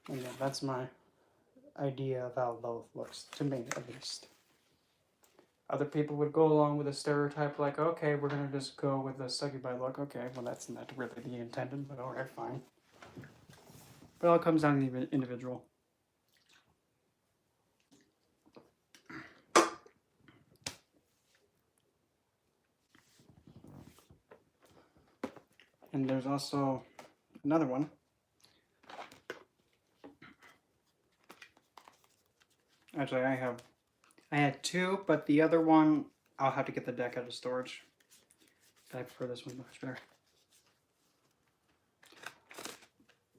And yeah, that's my idea of how love looks to me, at least. Other people would go along with a stereotype like, okay, we're gonna just go with the succubi look. Okay, well that's not really the intended, but alright, fine. But it all comes down to the individual. And there's also another one. Actually, I had two, but the other one, I'll have to get the deck out of storage. I prefer this one much better.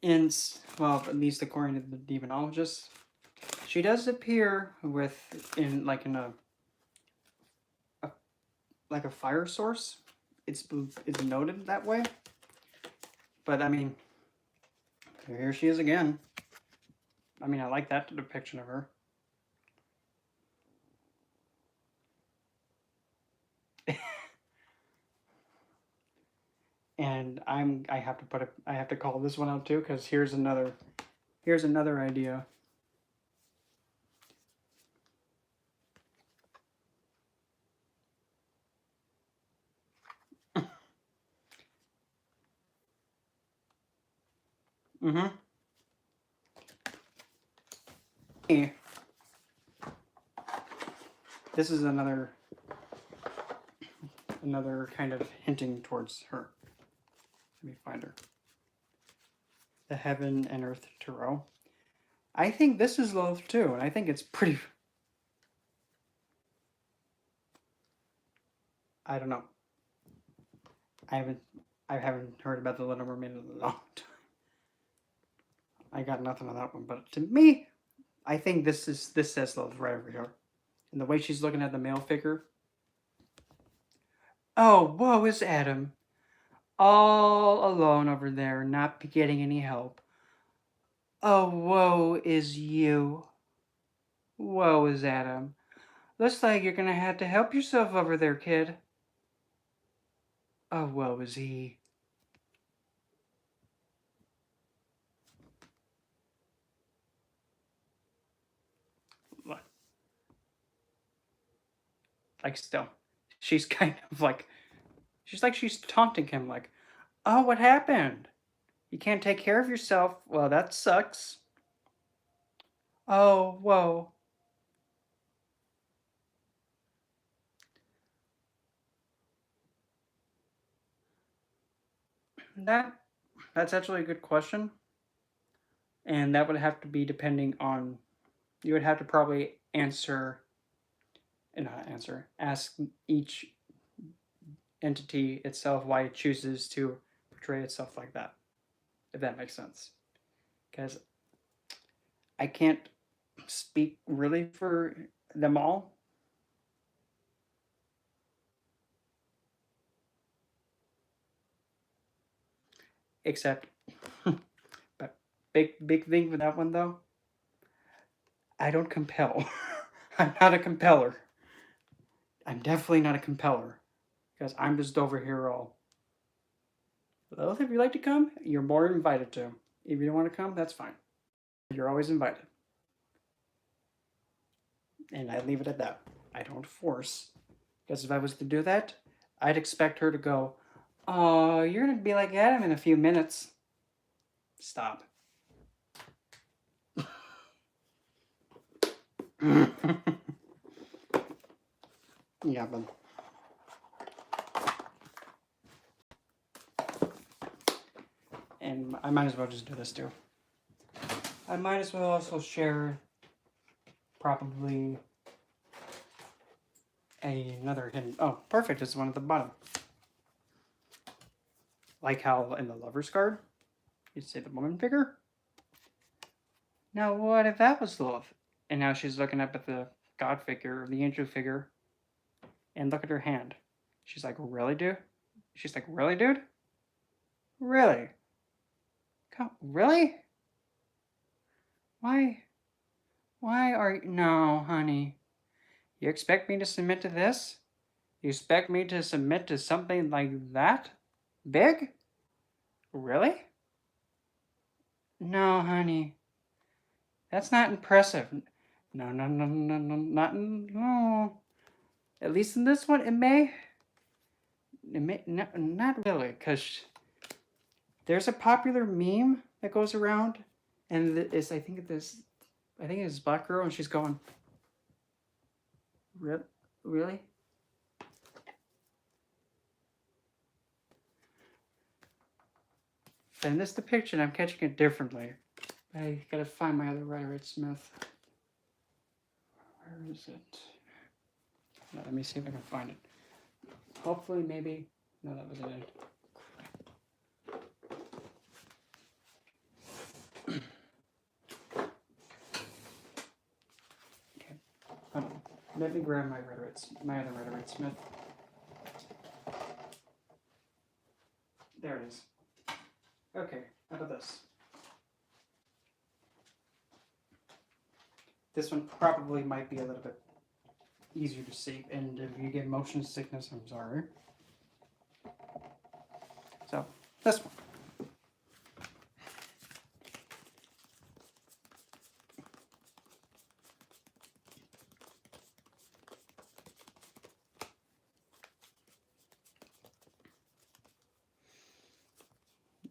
And, well, at least according to the demonologist, she does appear in a fire source. It's noted that way. But I mean, here she is again. I mean, I like that depiction of her. And I have to call this one out too, because here's another idea. Mm-hmm. This is another kind of hinting towards her. Let me find her. The Heaven and Earth Tarot. I think this is love too, and I think it's pretty. I don't know. I haven't heard about the Little Mermaid in a long time. I got nothing on that one, but to me, I think this says love right over here, and the way she's looking at the male figure. Oh, woe is Adam, all alone over there, not getting any help. Oh, woe is you. Woe is Adam. Looks like you're gonna have to help yourself over there, kid. Oh, woe is he. Like, still, she's kind of like, she's taunting him, like, oh, what happened? You can't take care of yourself? Well, that sucks. Oh, whoa. That's actually a good question. And that would have to be depending on, you would have to probably ask each entity itself why it chooses to portray itself like that, if that makes sense. Because I can't speak really for them all. Except, but big thing with that one though, I don't compel. I'm not a compeller. I'm definitely not a compeller. Because I'm just over here all. Well, if you'd like to come, you're more invited to. If you don't want to come, that's fine. You're always invited. And I leave it at that. I don't force. Because if I was to do that, I'd expect her to go, oh, you're going to be like Adam in a few minutes. Stop. Yeah, but... And I might as well just do this too. I might as well also share probably another hidden... Oh, perfect. It's one at the bottom. Like how in the lover's card, you say the woman figure. Now, what if that was love? And now she's looking up at the god figure, or the angel figure, and look at her hand. She's like, really, dude? She's like, really, dude? Really? Come, really? Why? Why are you... No, honey. You expect me to submit to this? You expect me to submit to something like that? Big? Really? No, honey. That's not impressive. No, no. At least in this one, it may not really, because there's a popular meme that goes around, and it's I think it's black girl, and she's going, really? In this depiction, I'm catching it differently. I gotta find my other Rider-Waite-Smith. Where is it? No, let me see if I can find it. Hopefully, maybe. No, that wasn't it. Okay. Let me grab my other Rider-Waite-Smith. There it is. Okay, how about this? This one probably might be a little bit easier to see, and if you get motion sickness, I'm sorry. So, this one.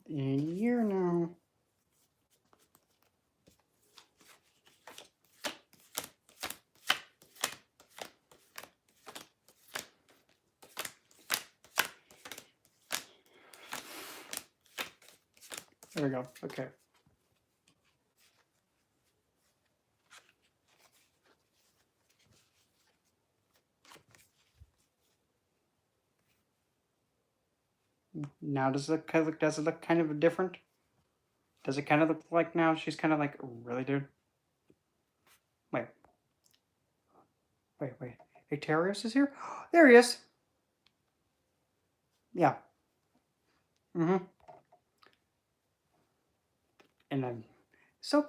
And here now. There we go. Okay. Now does it look kind of different? Does it kind of look like now she's kind of like, really, dude? Wait. Atarius is here? There he is. Yeah. Mm-hmm. And I'm so,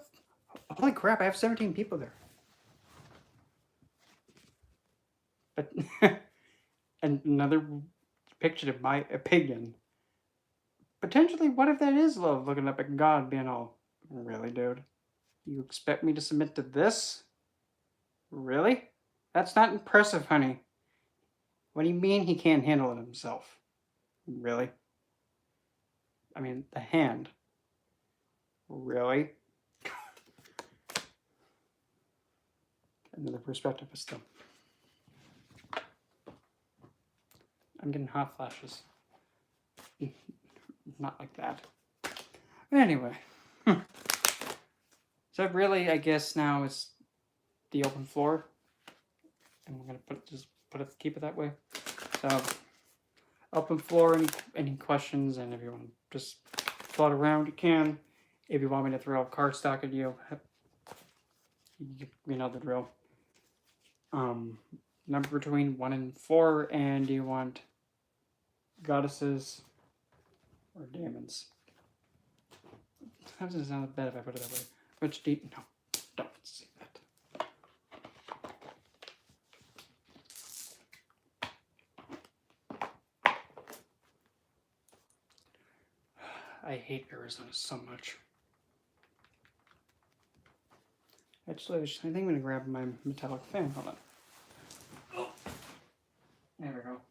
holy crap, I have 17 people there. But, and another depiction of my opinion. Potentially, what if that is love, looking up at God being all, really, dude? You expect me to submit to this? Really? That's not impressive, honey. What do you mean he can't handle it himself? Really? I mean, the hand. Really? Another perspective is still. I'm getting hot flashes. Not like that. Anyway. So really, I guess now it's the open floor. And we're gonna keep it that way. So, open floor, any questions, and if you want to just float around, you can. If you want me to throw a cardstock at you, you know the drill. Number between 1 and 4, and do you want goddesses or demons? How does it sound bad if I put it that way? Rich deep. No, don't say that. I hate Arizona so much. Actually, I think I'm gonna grab my metallic fan. Hold on. Oh. There we go.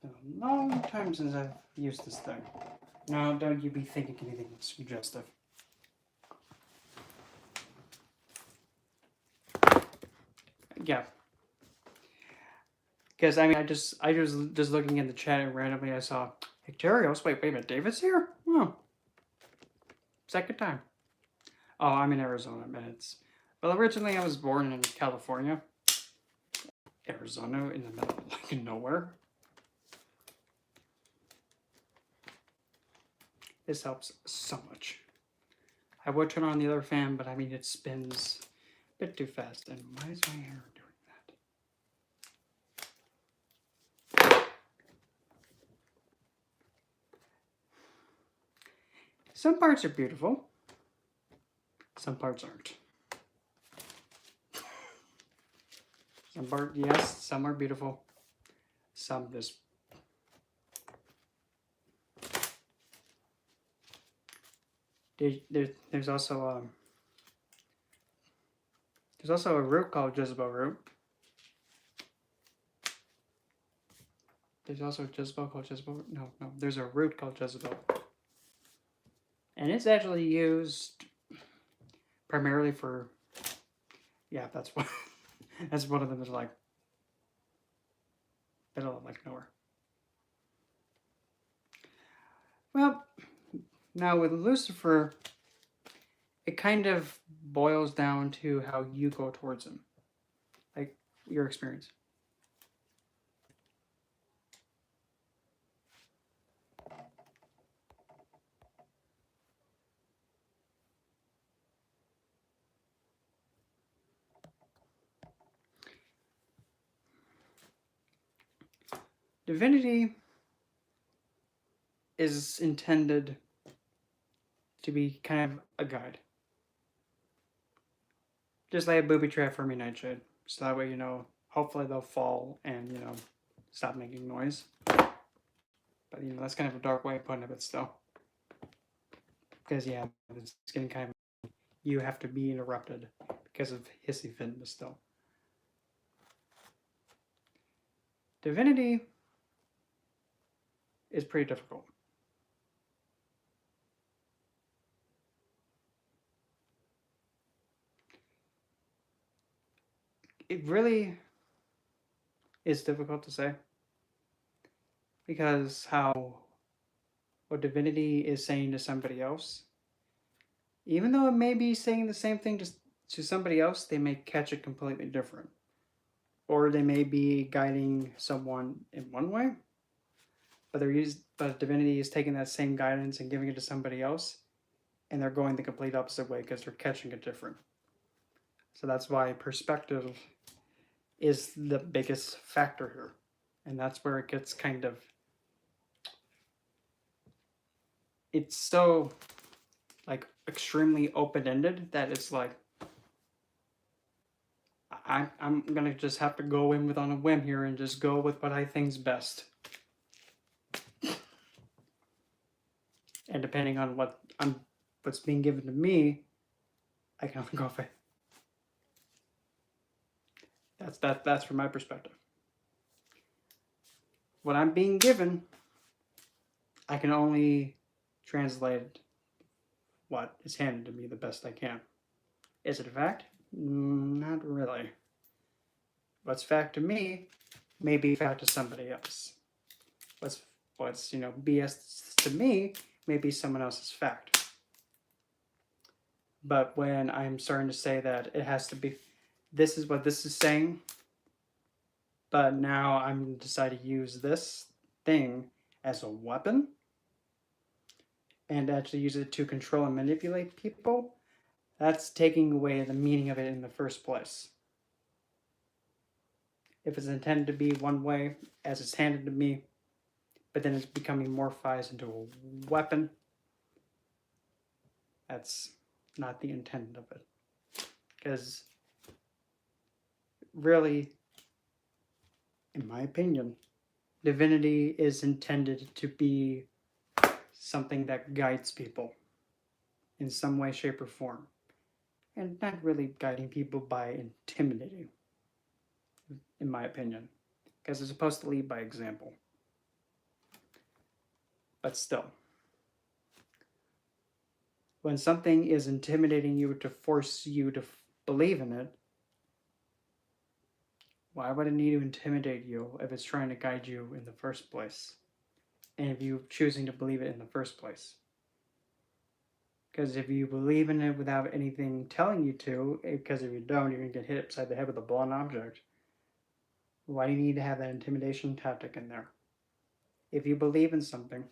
A long time since I've used this thing. Now, don't you be thinking anything suggestive. Yeah. Because I mean, I was just looking in the chat and randomly I saw Hectorios. Wait a minute, David's here? Oh, second time. Oh, I'm in Arizona, minutes. Well, originally I was born in California. Arizona in the middle of like nowhere. This helps so much. I would turn on the other fan, but I mean it spins a bit too fast. And why is my hair doing that? Some parts are beautiful. Some parts aren't. Some parts, yes, some are beautiful. Some just. There's also a root called Jezebel root. There's also a Jezebel called Jezebel. No, there's a root called Jezebel, and it's actually used primarily for. Yeah, that's what. That's one of them is like. Middle of like nowhere. Well, now with Lucifer, it kind of boils down to how you go towards him, like your experience. Divinity is intended to be kind of a guide. Just lay a booby trap for me, Nightshade. So that way, you know, hopefully they'll fall and, you know, stop making noise. But, you know, that's kind of a dark way of putting it, but still. Because, yeah, it's getting kind of, you have to be interrupted because of hissy fit, but still. Divinity is pretty difficult. It really is difficult to say because what divinity is saying to somebody else, even though it may be saying the same thing to somebody else, they may catch it completely different. Or they may be guiding someone in one way, but divinity is taking that same guidance and giving it to somebody else, and they're going the complete opposite way because they're catching it different. So that's why perspective is the biggest factor here. And that's where it gets kind of, it's so like extremely open-ended that it's like, I'm gonna just have to go in with on a whim here and just go with what I think's best. And depending on what's being given to me, I can only go with it. That's from my perspective. What I'm being given, I can only translate what is handed to me the best I can. Is it a fact? Not really. What's fact to me may be fact to somebody else. What's BS to me may be someone else's fact. But when I'm starting to say that it has to be, this is what this is saying, but now I'm deciding to use this thing as a weapon and actually use it to control and manipulate people, that's taking away the meaning of it in the first place. If it's intended to be one way, as it's handed to me, but then it's becoming morphized into a weapon. That's not the intent of it. Because really, in my opinion, divinity is intended to be something that guides people in some way, shape, or form. And not really guiding people by intimidating, in my opinion. Because it's supposed to lead by example. But still. When something is intimidating you to force you to believe in it, why would it need to intimidate you if it's trying to guide you in the first place? And if you're choosing to believe it in the first place? Because if you believe in it without anything telling you to, because if you don't, you're going to get hit upside the head with a blunt object. Why do you need to have that intimidation tactic in there? If you believe in something,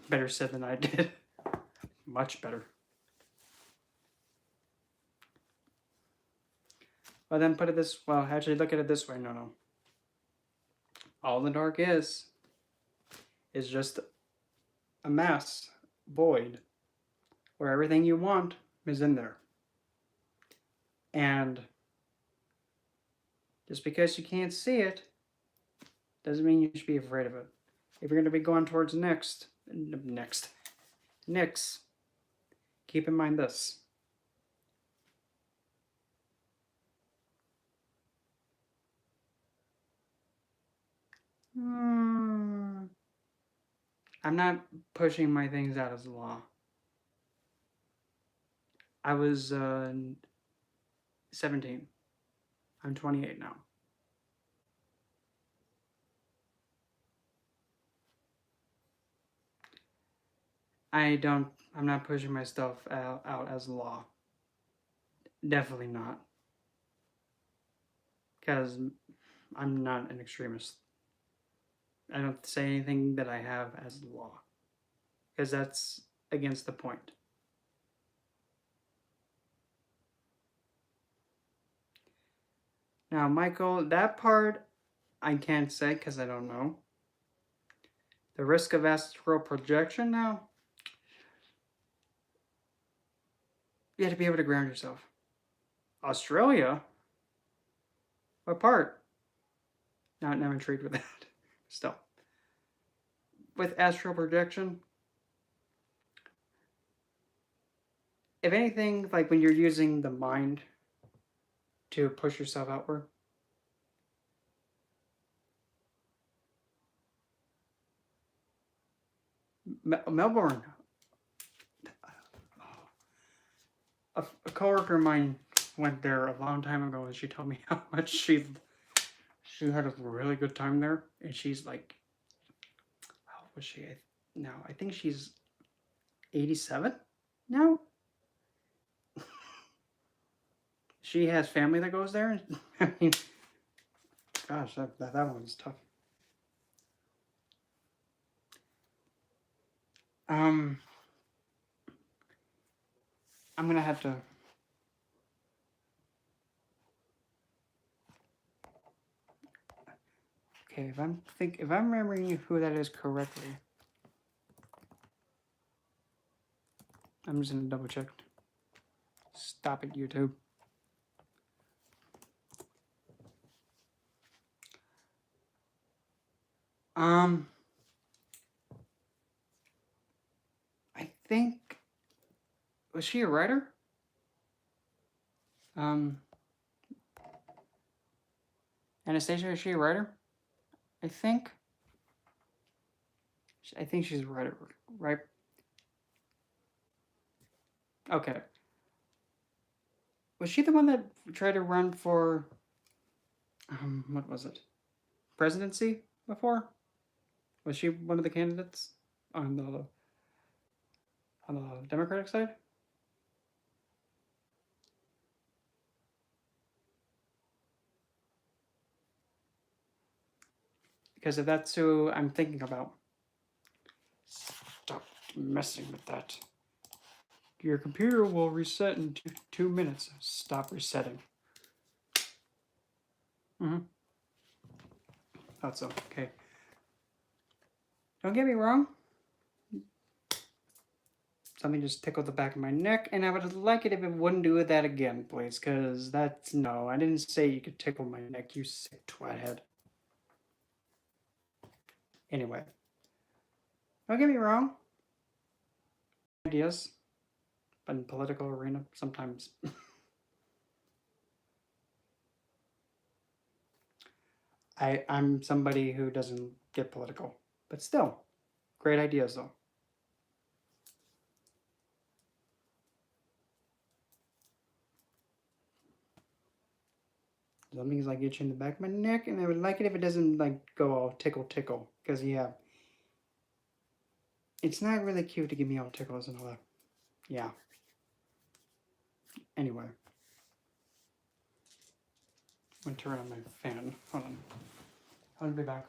better said than I did. Much better. Well, then put it this, well, actually look at it this way. No. All the dark is just a mass, void, where everything you want is in there. And just because you can't see it, doesn't mean you should be afraid of it. If you're going to be going towards Nyx, keep in mind this. I'm not pushing my things out as law. I was 17. I'm 28 now. I'm not pushing my stuff out as law. Definitely not. Because I'm not an extremist. I don't say anything that I have as law. Because that's against the point. Now, Michael, that part I can't say because I don't know. The risk of astral projection now? You have to be able to ground yourself. Australia? What part? Not intrigued with that. Still. With astral projection, if anything, like when you're using the mind to push yourself outward, Melbourne, a coworker of mine went there a long time ago, and she told me how much she had a really good time there, and she's like, how was she now? I think she's 87 now. She has family that goes there. I mean, gosh, that one's tough. I'm gonna have to. Okay, if I'm remembering who that is correctly, I'm just gonna double check. Stop it, YouTube. I think, was she a writer? Anastasia, is she a writer? I think she's a writer, right? Okay. Was she the one that tried to run for, what was it? Presidency before? Was she one of the candidates on the Democratic side? Because if that's who I'm thinking about, stop messing with that. Your computer will reset in 2 minutes. Stop resetting. Thought so. Okay. Don't get me wrong. Something just tickled the back of my neck, and I would like it if it wouldn't do that again, please. Because that's no. I didn't say you could tickle my neck, you sick twathead. Anyway. Don't get me wrong. Ideas. But in political arena, sometimes. I'm somebody who doesn't get political. But still, great ideas though. Something's like itching the back of my neck, and I would like it if it doesn't like go all tickle. Because yeah, it's not really cute to give me all tickles and all that. Yeah. Anyway. I'm gonna turn on my fan. Hold on. I'll be back.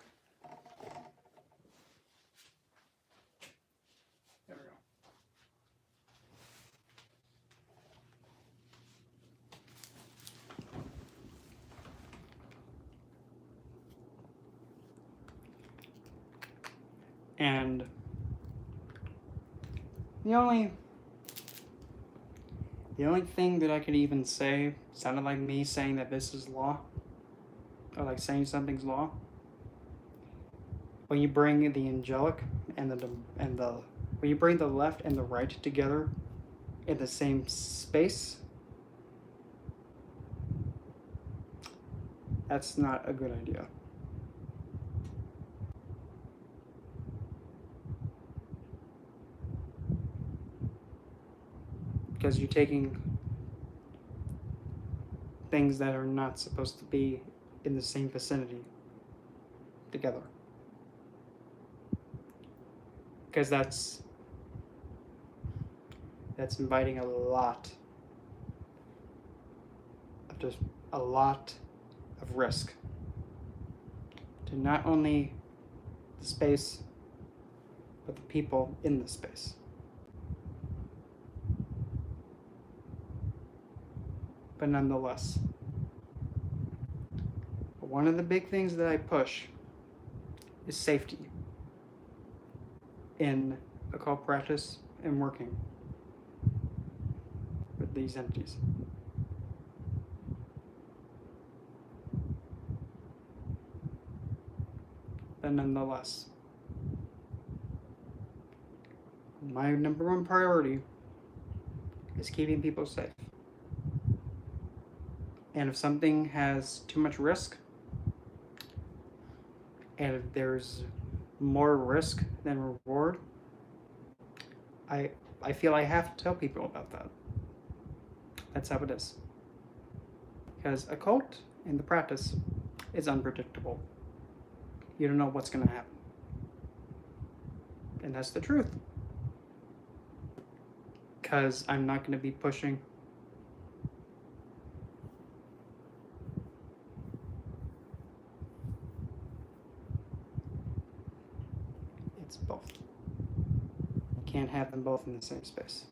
There we go. And the only thing that I could even say sounded like me saying that this is law, or like saying something's law. When you bring the angelic and the when you bring the left and the right together in the same space, that's not a good idea. Because you're taking things that are not supposed to be in the same vicinity together. Because that's inviting a lot of risk to not only the space, but the people in the space. But nonetheless, one of the big things that I push is safety in occult practice and working with these entities. But nonetheless, my number one priority is keeping people safe. And if something has too much risk, and if there's more risk than reward, I feel I have to tell people about that. That's how it is. Because occult and the practice is unpredictable. You don't know what's going to happen. And that's the truth. Because I'm not going to be pushing it's both. You can't have them both in the same space.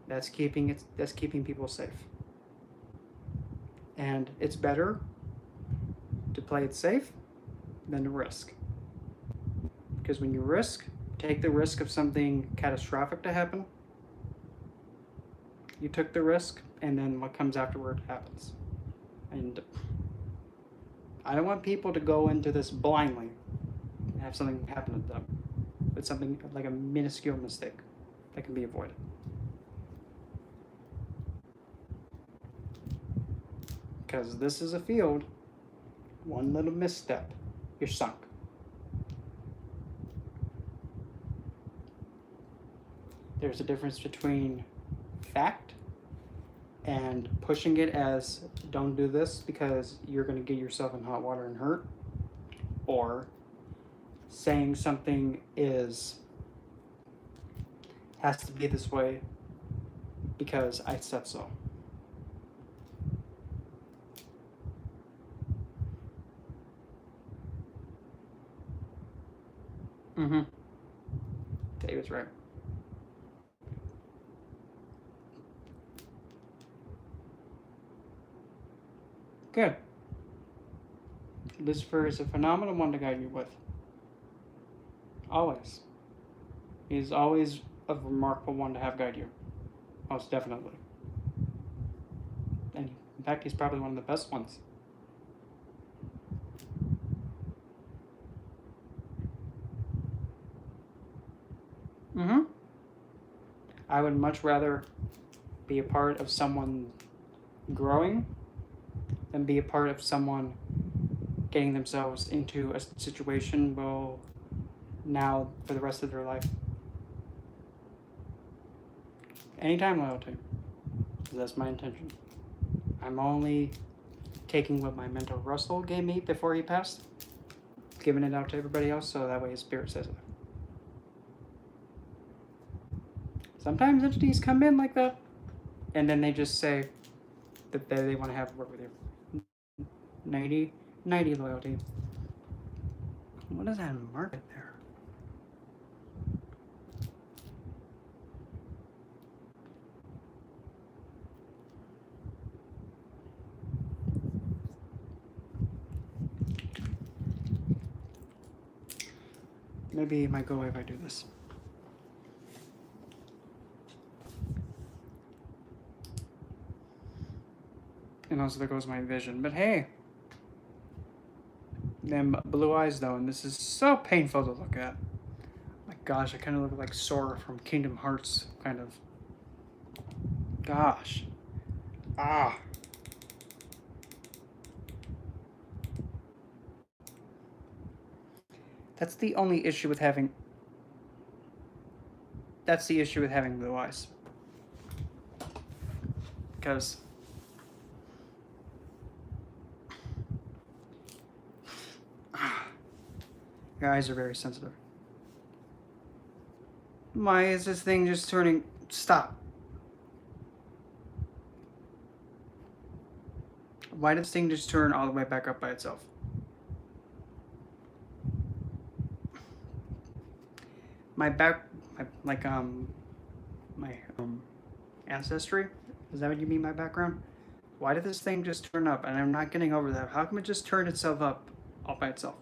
That's keeping people safe. And it's better to play it safe than to risk. Because when you take the risk of something catastrophic to happen, you took the risk, and then what comes afterward happens. And I don't want people to go into this blindly and have something happen to them. It's something like a minuscule mistake that can be avoided. Because this is a field, one little misstep, you're sunk. There's a difference between fact and pushing it as don't do this because you're going to get yourself in hot water and hurt, or saying something has to be this way because I said so. Mm-hmm. Dave was right. Good. Lucifer is a phenomenal one to guide you with. Always. He's always a remarkable one to have guide you. Most definitely. And in fact, he's probably one of the best ones. Mm-hmm. I would much rather be a part of someone growing than be a part of someone getting themselves into a situation will now for the rest of their life. Anytime loyalty. That's my intention. I'm only taking what my mentor Russell gave me before he passed, giving it out to everybody else so that way his spirit says it. Sometimes entities come in like that, and then they just say that they want to have work with you. 90 loyalty. What is that market there? Maybe it might go away if I do this. And also there goes my vision. But hey, them blue eyes though, and this is so painful to look at. My gosh, I kind of look like Sora from Kingdom Hearts, kind of. Gosh. Ah. That's the only issue with having. That's the issue with having blue eyes. Because. Your eyes are very sensitive. Why is this thing just turning? Stop. Why did this thing just turn all the way back up by itself? My back, my ancestry. Is that what you mean by background? Why did this thing just turn up? And I'm not getting over that. How come it just turned itself up all by itself?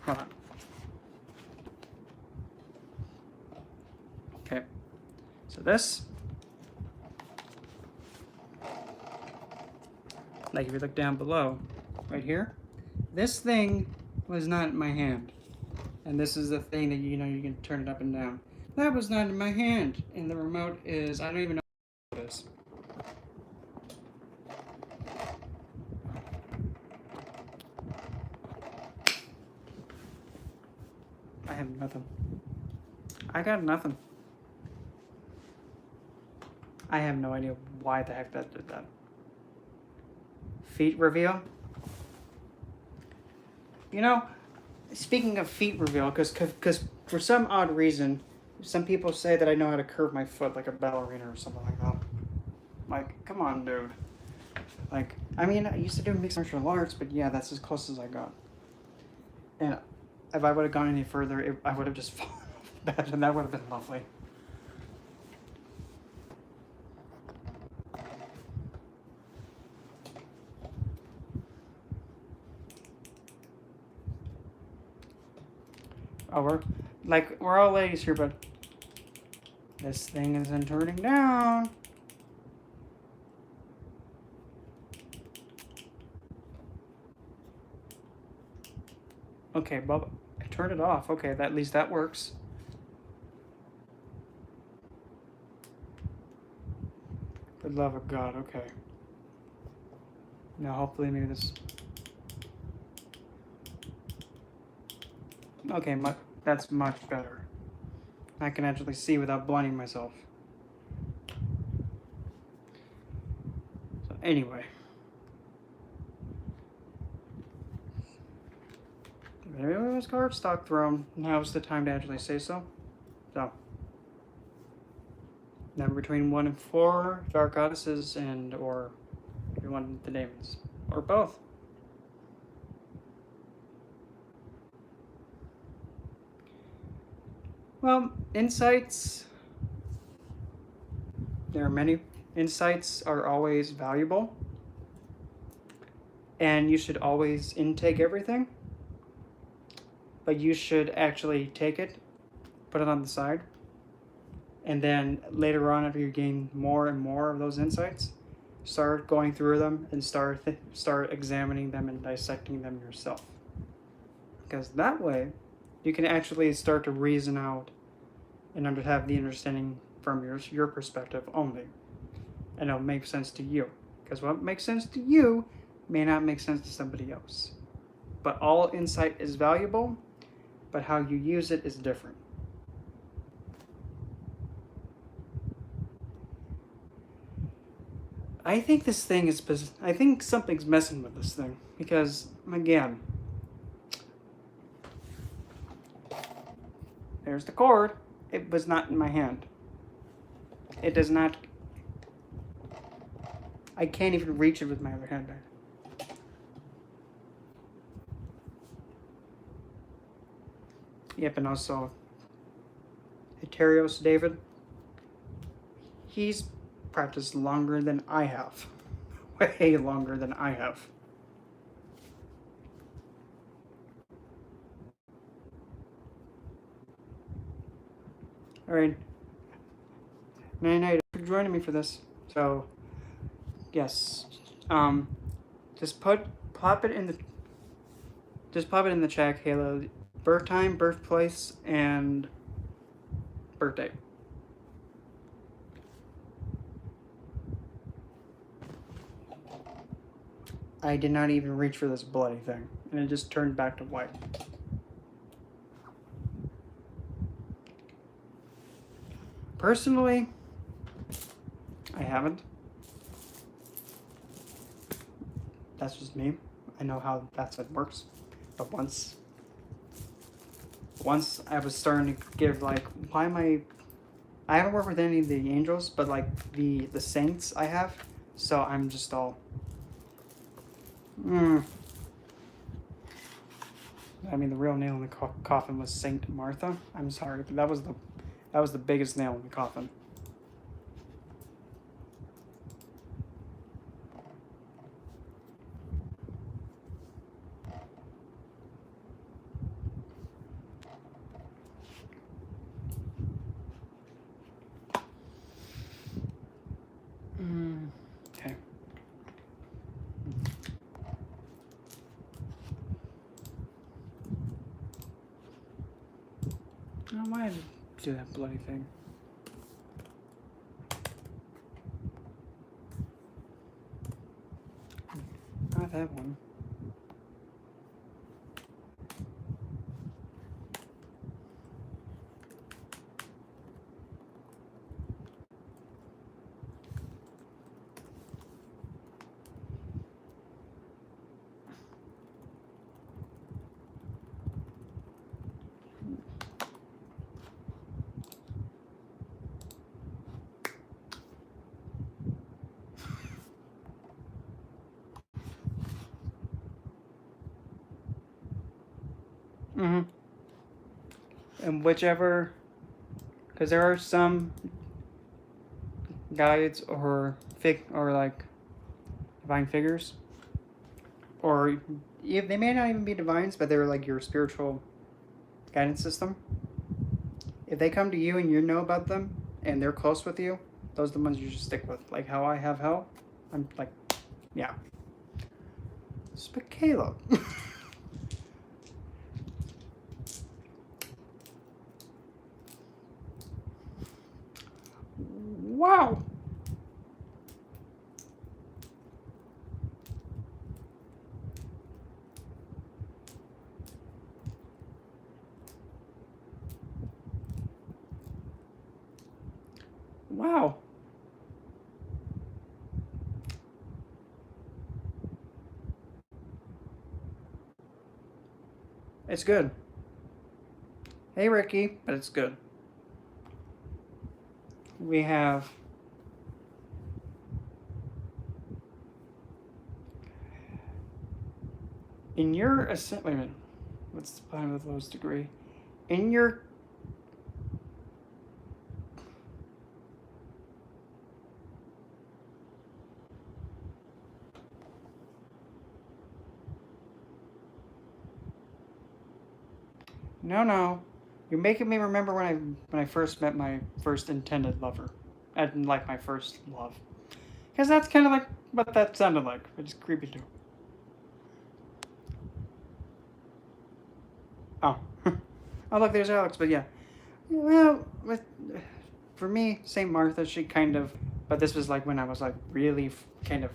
Hold on. Okay. So this, like if you look down below, right here, this thing was not in my hand. And this is the thing that you can turn it up and down. That was not in my hand. And the remote is, I don't even know what it is. I have nothing. I got nothing. I have no idea why the heck that did that. Feet reveal? You know, speaking of feet reveal, because for some odd reason, some people say that I know how to curve my foot like a ballerina or something like that. Like, come on, dude. Like, I mean, I used to do mixed martial arts, but yeah, that's as close as I got. And if I would have gone any further, I would have just fallen off the bed, and that would have been lovely. Oh, we're all ladies here, but this thing isn't turning down. Okay, Bubba, I turned it off. Okay, at least that works. For the love of God, okay. Now, hopefully, maybe this. Okay, that's much better. I can actually see without blinding myself. So, anyway. Maybe it was cardstock thrown. Now's the time to actually say so. So. Number between 1 and 4, dark goddesses and or you want the demons. Or both. Well, insights. There are many. Insights are always valuable. And you should always intake everything. But you should actually take it, put it on the side, and then later on, after you gain more and more of those insights, start going through them and start examining them and dissecting them yourself. Because that way, you can actually start to reason out and have the understanding from your perspective only, and it'll make sense to you. Because what makes sense to you may not make sense to somebody else. But all insight is valuable, but how you use it is different. I think this thing is. I think something's messing with this thing because, again, there's the cord. It was not in my hand. It does not. I can't even reach it with my other hand. Yep, and also Eterios David. He's practiced longer than I have. Way longer than I have. Alright. Night for joining me for this. So, yes. Just pop it in the chat, Halo. Birth time, birthplace, and birthday. I did not even reach for this bloody thing, and it just turned back to white. Personally, I haven't. That's just me. I know how that side works. But once I was starting to give why am I haven't worked with any of the angels, but the saints I have, so I'm just all I mean, the real nail in the coffin was Saint Martha. I'm sorry, but that was the biggest nail in the coffin. Okay. Why did I do that bloody thing? Not that one. And whichever, because there are some guides or divine figures, or they may not even be divines, but they're like your spiritual guidance system. If they come to you and you know about them and they're close with you, those are the ones you should stick with. Like how I have hell, I'm like, yeah. But Caleb. Wow. Wow. It's good. Hey, Ricky, but it's good. we have in your ascent. Wait a minute. What's the planet with the lowest degree? In your no, you're making me remember when I first met my first intended lover, and like my first love, because that's kind of like what that sounded like. It's creepy too. Oh, oh look, there's Alex. But yeah, well, for me, St. Martha, she kind of, but this was like when I was like really kind of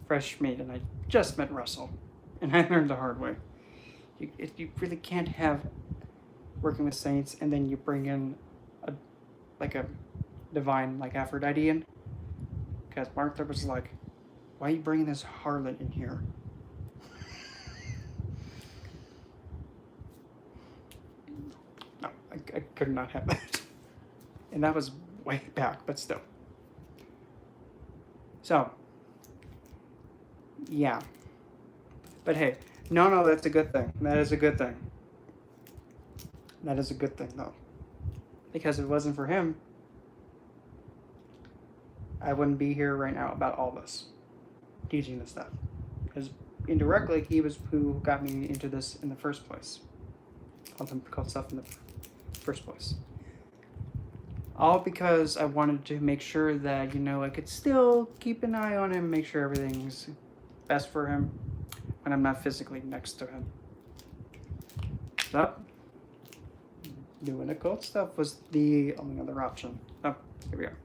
fresh meat, and I just met Russell, and I learned the hard way. You really can't have working with saints, and then you bring in a like a divine like Aphrodite in, because Martha was like, "Why are you bringing this harlot in here?" No, I could not have that, and that was way back, but still. So, yeah, but hey, no, that's a good thing. That is a good thing. That is a good thing, though, because if it wasn't for him, I wouldn't be here right now about all this, teaching this stuff. Because indirectly, he was who got me into this in the first place. Called stuff in the first place. All because I wanted to make sure that, I could still keep an eye on him, make sure everything's best for him when I'm not physically next to him. So, doing occult stuff was the only other option. Oh, here we are.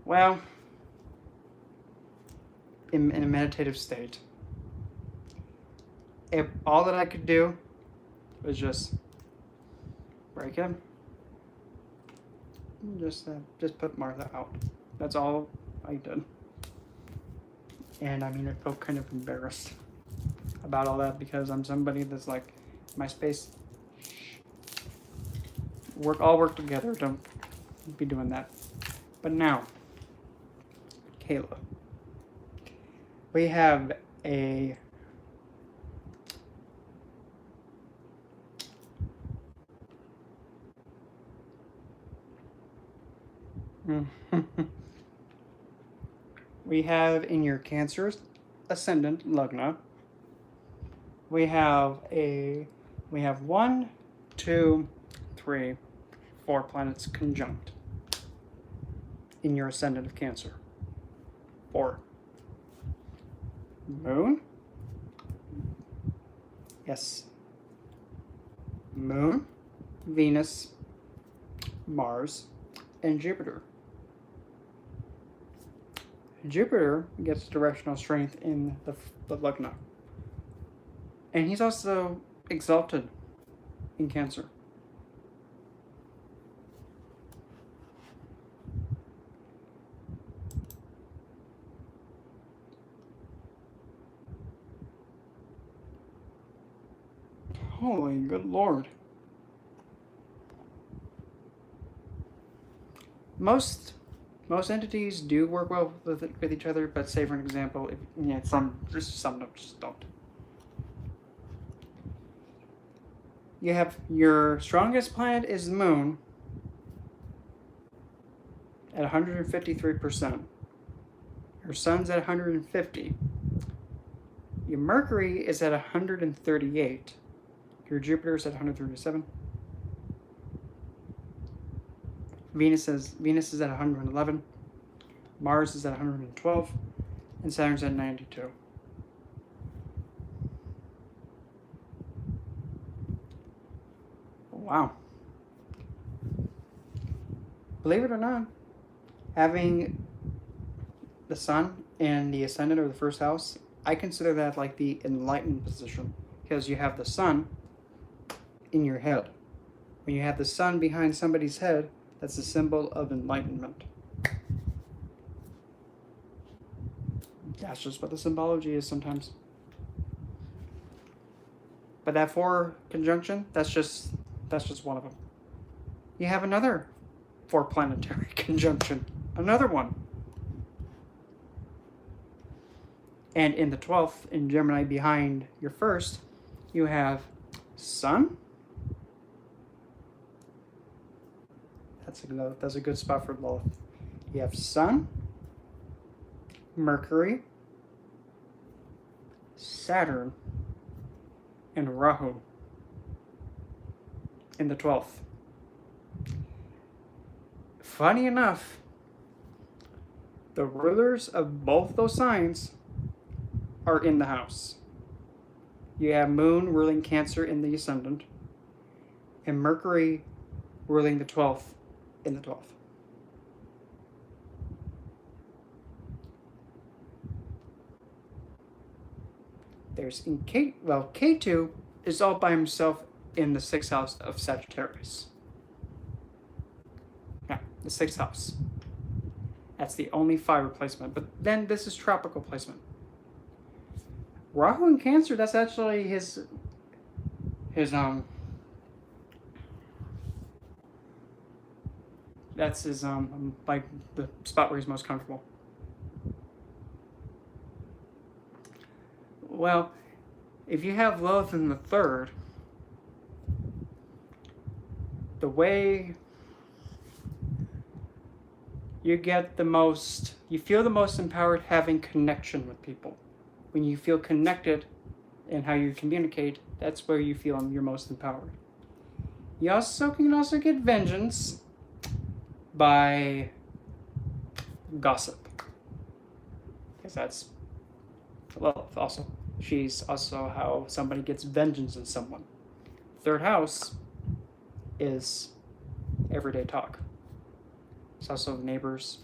Well, in a meditative state, all that I could do was just break him. Just put Martha out. That's all I did. And I mean, I felt kind of embarrassed about all that because I'm somebody that's like, my space, all work together. Don't be doing that. But now, Kayla, we have a we have in your Cancer ascendant Lugna. We have 1, 2, 3, 4 planets conjunct in your ascendant of Cancer. 4. Moon. Yes. Moon, Venus, Mars, and Jupiter. Jupiter gets directional strength in the Lugna. And he's also exalted in Cancer. Holy good Lord. Most entities do work well with each other, but say for an example, some just don't. You have your strongest planet is the Moon at 153%. Your Sun's at 150. Your Mercury is at 138. Your Jupiter's at 137. Venus is at 111. Mars is at 112. And Saturn's at 92. Wow. Believe it or not, having the Sun in the ascendant or the first house, I consider that like the enlightened position, because you have the Sun in your head. When you have the Sun behind somebody's head, that's a symbol of enlightenment. That's just what the symbology is sometimes. But that 4 conjunction, that's just one of them. you have another 4 planetary conjunction. Another one. And in the 12th, in Gemini behind your first, you have Sun. That's a good spot for both. You have Sun, Mercury, Saturn, and Rahu in the 12th. Funny enough, the rulers of both those signs are in the house. You have Moon ruling Cancer in the ascendant, and Mercury ruling the 12th in the 12th. There's in Ketu is all by himself in the 6th house of Sagittarius. Yeah, the 6th house. That's the only fire placement. But then this is tropical placement. Rahu in Cancer, that's actually his that's his like the spot where he's most comfortable. Well, if you have Lilith in the 3rd, the way you feel the most empowered having connection with people. When you feel connected and how you communicate, that's where you feel you're most empowered. You can also get vengeance by gossip. Because that's Lilith also. She's also how somebody gets vengeance on someone. 3rd house is everyday talk. It's also neighbors,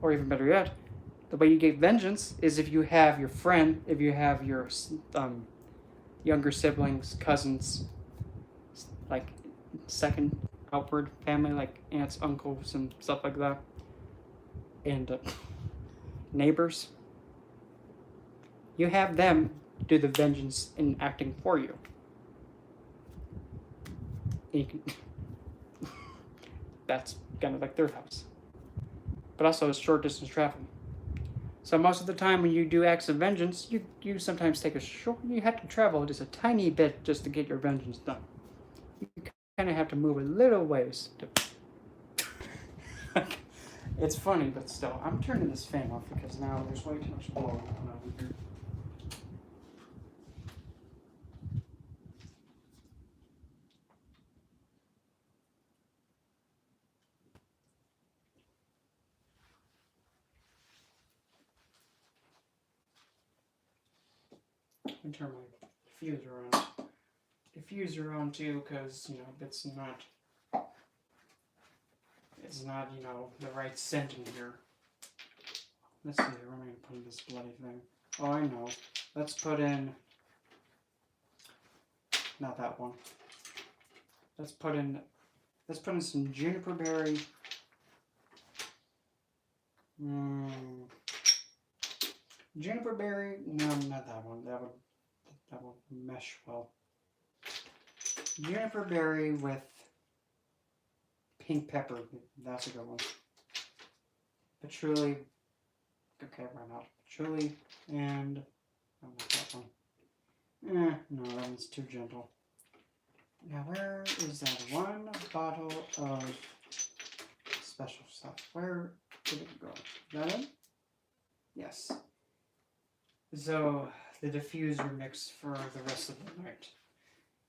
or even better yet, the way you get vengeance is if you have your friend, if you have your younger siblings, cousins, like second outward family, like aunts, uncles, and stuff like that, and neighbors, you have them do the vengeance in acting for you. And you can that's kind of like 3rd house. But also it's short distance travel. So most of the time when you do acts of vengeance, you sometimes you have to travel just a tiny bit just to get your vengeance done. You kind of have to move a little ways to... It's funny, but still. I'm turning this fan off because now there's way too much blowing on over here. Let me turn my diffuser on too, because it's not the right scent in here. Let's see, where am I gonna put in this bloody thing? Oh, I know. Let's put in not that one. Let's put in some juniper berry. Juniper berry? No, not that one. That would mesh well. Juniper berry with pink pepper. That's a good one. Patchouli. Okay, right now. Patchouli and not that one. No, that one's too gentle. Now where is that one bottle of special stuff? Where did it go? Is that it? Yes. So the diffuser mix for the rest of the night.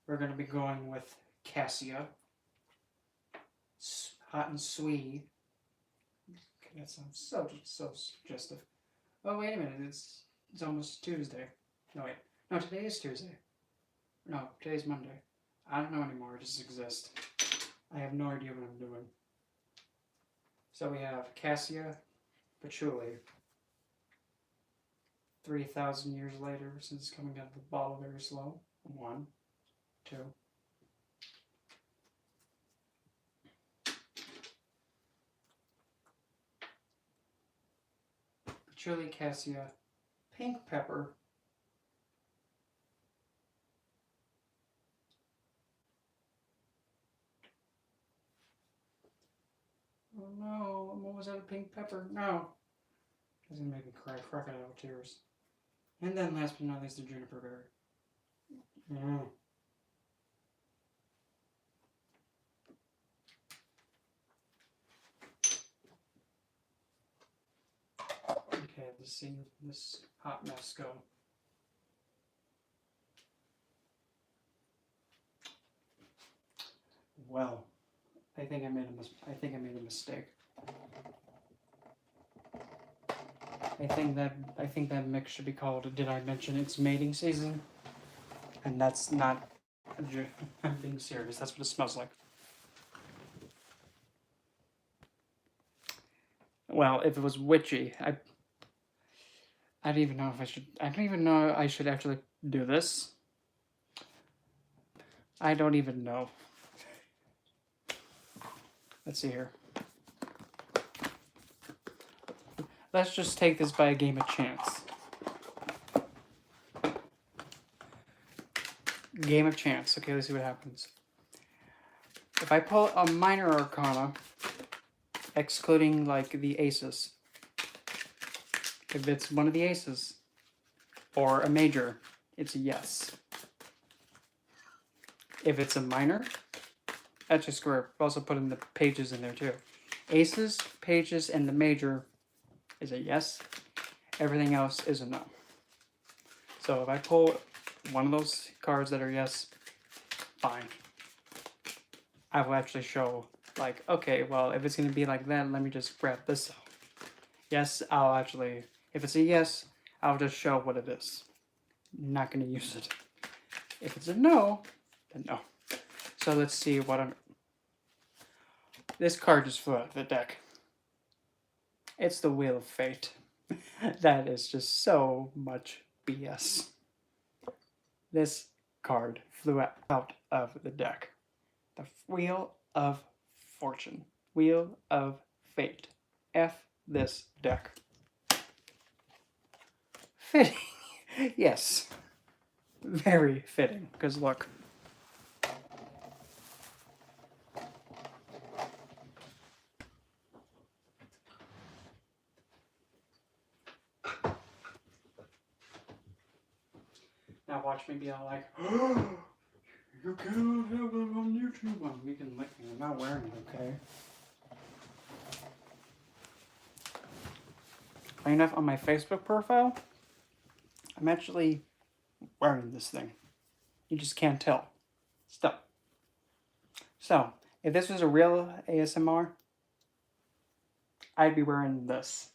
We're going to be going with cassia, hot and sweet. Okay, that sounds so suggestive. Oh wait a minute, it's almost Tuesday. No, today is Tuesday. No, today's Monday. I don't know anymore. It just exists. I have no idea what I'm doing. So we have cassia, patchouli. 3,000 years later, since coming out of the bottle very slow. 1, 2. Patchouli, cassia, pink pepper, no, I'm almost out of pink pepper. No. It's gonna make me cry crocodile tears. And then last but not least, the juniper berry. Mm. Okay, let's see this hot mess go. Well, I think I made a mistake. I think that mix should be called "Did I mention it's mating season?" And that's not. I'm being serious. That's what it smells like. Well, if it was witchy, I don't even know if I should. I don't even know I should actually do this. I don't even know. Let's see here. Let's just take this by a game of chance. Game of chance. Okay, let's see what happens. If I pull a minor arcana, excluding like the aces, if it's one of the aces, or a major, it's a yes. If it's a minor, actually screw it. We'll also put in the pages in there too. Aces, pages, and the major is a yes. Everything else is a no. So if I pull one of those cards that are yes, fine. I will actually show, like, okay, well, if it's going to be like that, let me just grab this out. Yes, I'll actually, if it's a yes, I'll just show what it is. Not going to use it. If it's a no, then no. So let's see what I'm... This card just flew out of the deck. It's the Wheel of Fate. That is just so much BS. This card flew out of the deck. The Wheel of Fortune. Wheel of Fate. F this deck. Fitting. Yes. Very fitting. Because look. Now watch me be all like, oh, you cannot have that on YouTube. Well, you can lick me. I'm not wearing it, okay? Funny enough, on my Facebook profile, I'm actually wearing this thing. You just can't tell. Still. So, if this was a real ASMR, I'd be wearing this.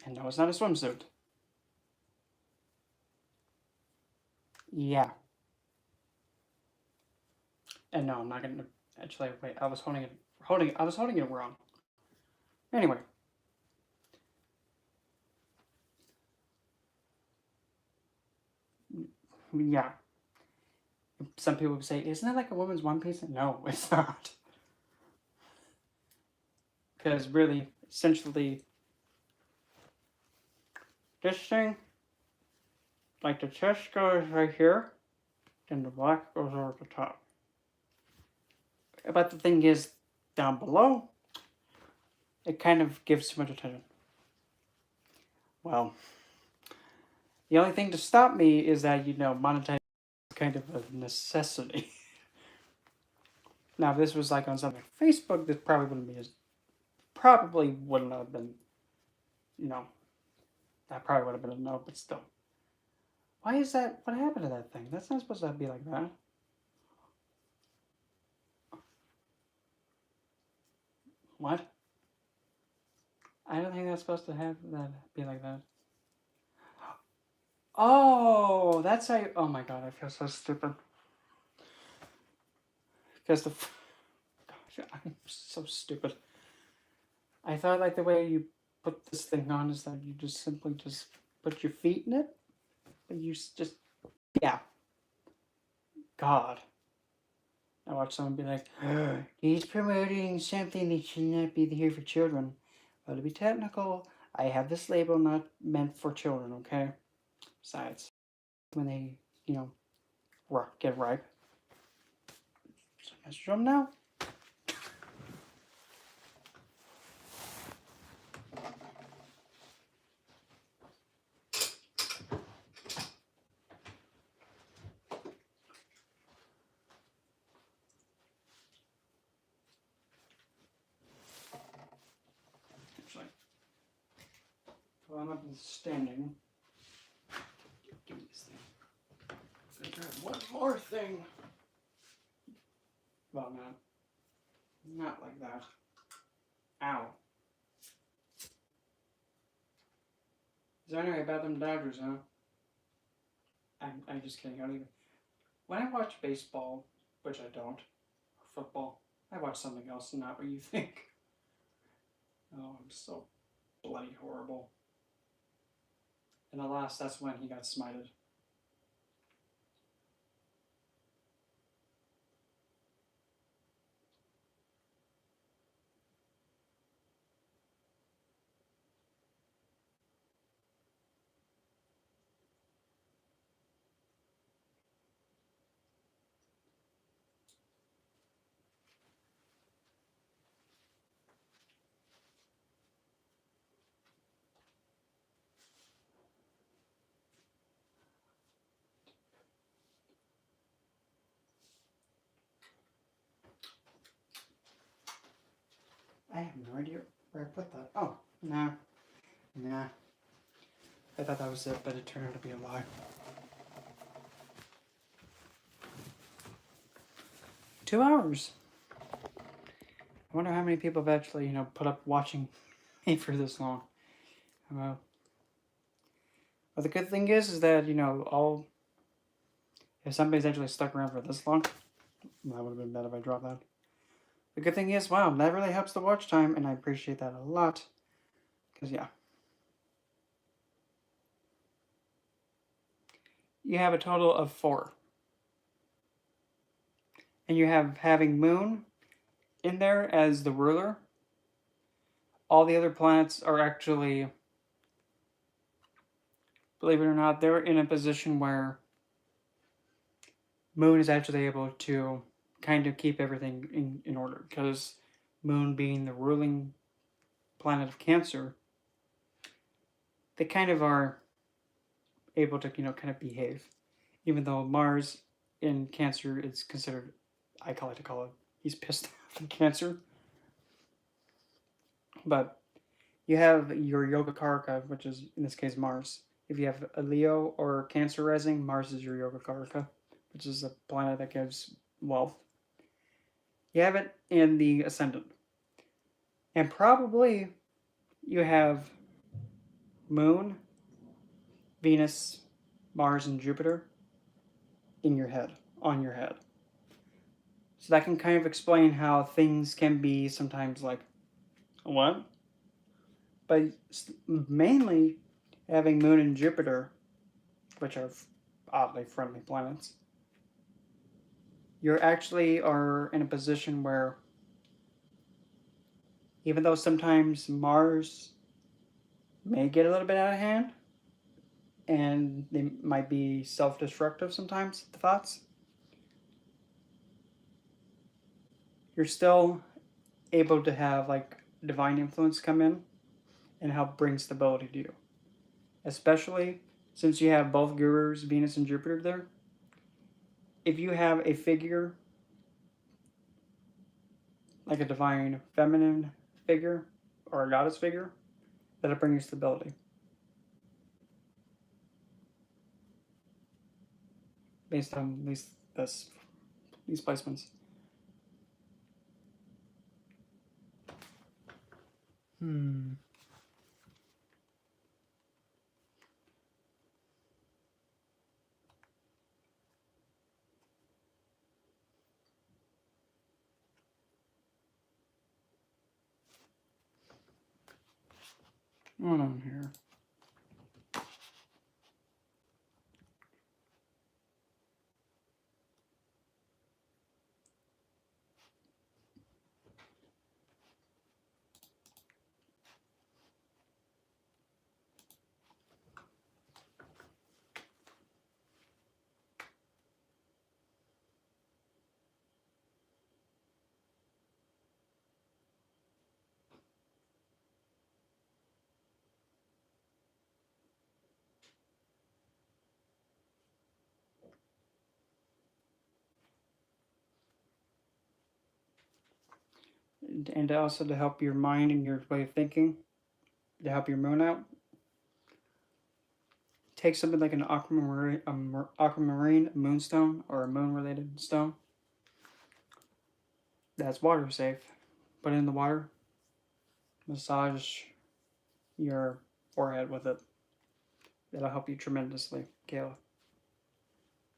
And no, it's not a swimsuit. Yeah. And no, I'm not gonna actually wait. I was holding it wrong. Anyway. Yeah. Some people would say, isn't that like a woman's one piece? No, it's not. Because really, essentially, this thing, like the chest goes right here, then the black goes over the top. But the thing is, down below, it kind of gives too much attention. Well, the only thing to stop me is that, monetization is kind of a necessity. Now, if this was like on something like Facebook, this probably wouldn't have been, that probably would have been a no, but still. Why is that? What happened to that thing? That's not supposed to be like that. What? I don't think that's supposed to have that be like that. Oh, that's how oh my god, I feel so stupid. Because gosh, I'm so stupid. I thought like the way you put this thing on is that you just simply just put your feet in it. But you just, yeah. God. I watch someone be like, he's promoting something that should not be here for children. Well, to be technical, I have this label not meant for children, okay? Besides, when they, get ripe. So message them now. have this standing. Give me this thing. I'm gonna grab one more thing. Well, not like that. Ow. So anyway, about them Dodgers, huh? I'm just kidding. I don't even. When I watch baseball, which I don't, or football, I watch something else, not what you think. Oh, I'm so bloody horrible. And alas, that's when he got smited. I have no idea where I put that. Oh, nah. I thought that was it, but it turned out to be a lie. 2 hours. I wonder how many people have actually, put up watching me for this long. Well, the good thing is that, if somebody's actually stuck around for this long, that would have been bad if I dropped that. The good thing is, wow, that really helps the watch time, and I appreciate that a lot. Because, yeah. You have a total of 4. And you have having Moon in there as the ruler. All the other planets are actually, believe it or not, they're in a position where Moon is actually able to kind of keep everything in order. Because Moon being the ruling planet of Cancer, they kind of are able to, kind of behave. Even though Mars in Cancer is considered, I like to call it, he's pissed off in Cancer. But you have your Yogacaraka, which is in this case Mars. If you have a Leo or Cancer rising, Mars is your Yogacaraka, which is a planet that gives wealth. You have it in the Ascendant. And probably you have Moon, Venus, Mars, and Jupiter in your head, on your head. So that can kind of explain how things can be sometimes like, what? But mainly having Moon and Jupiter, which are oddly friendly planets, you actually are in a position where, even though sometimes Mars may get a little bit out of hand, and they might be self-destructive sometimes, the thoughts, you're still able to have like divine influence come in and help bring stability to you. Especially since you have both gurus, Venus and Jupiter there. If you have a figure, like a divine feminine figure or a goddess figure, that'll bring you stability. Based on these placements. What on here? And also to help your mind and your way of thinking, to help your moon out. take something like an aquamarine moonstone or a moon-related stone that's water safe. Put it in the water. Massage your forehead with it. That'll help you tremendously, Kayla.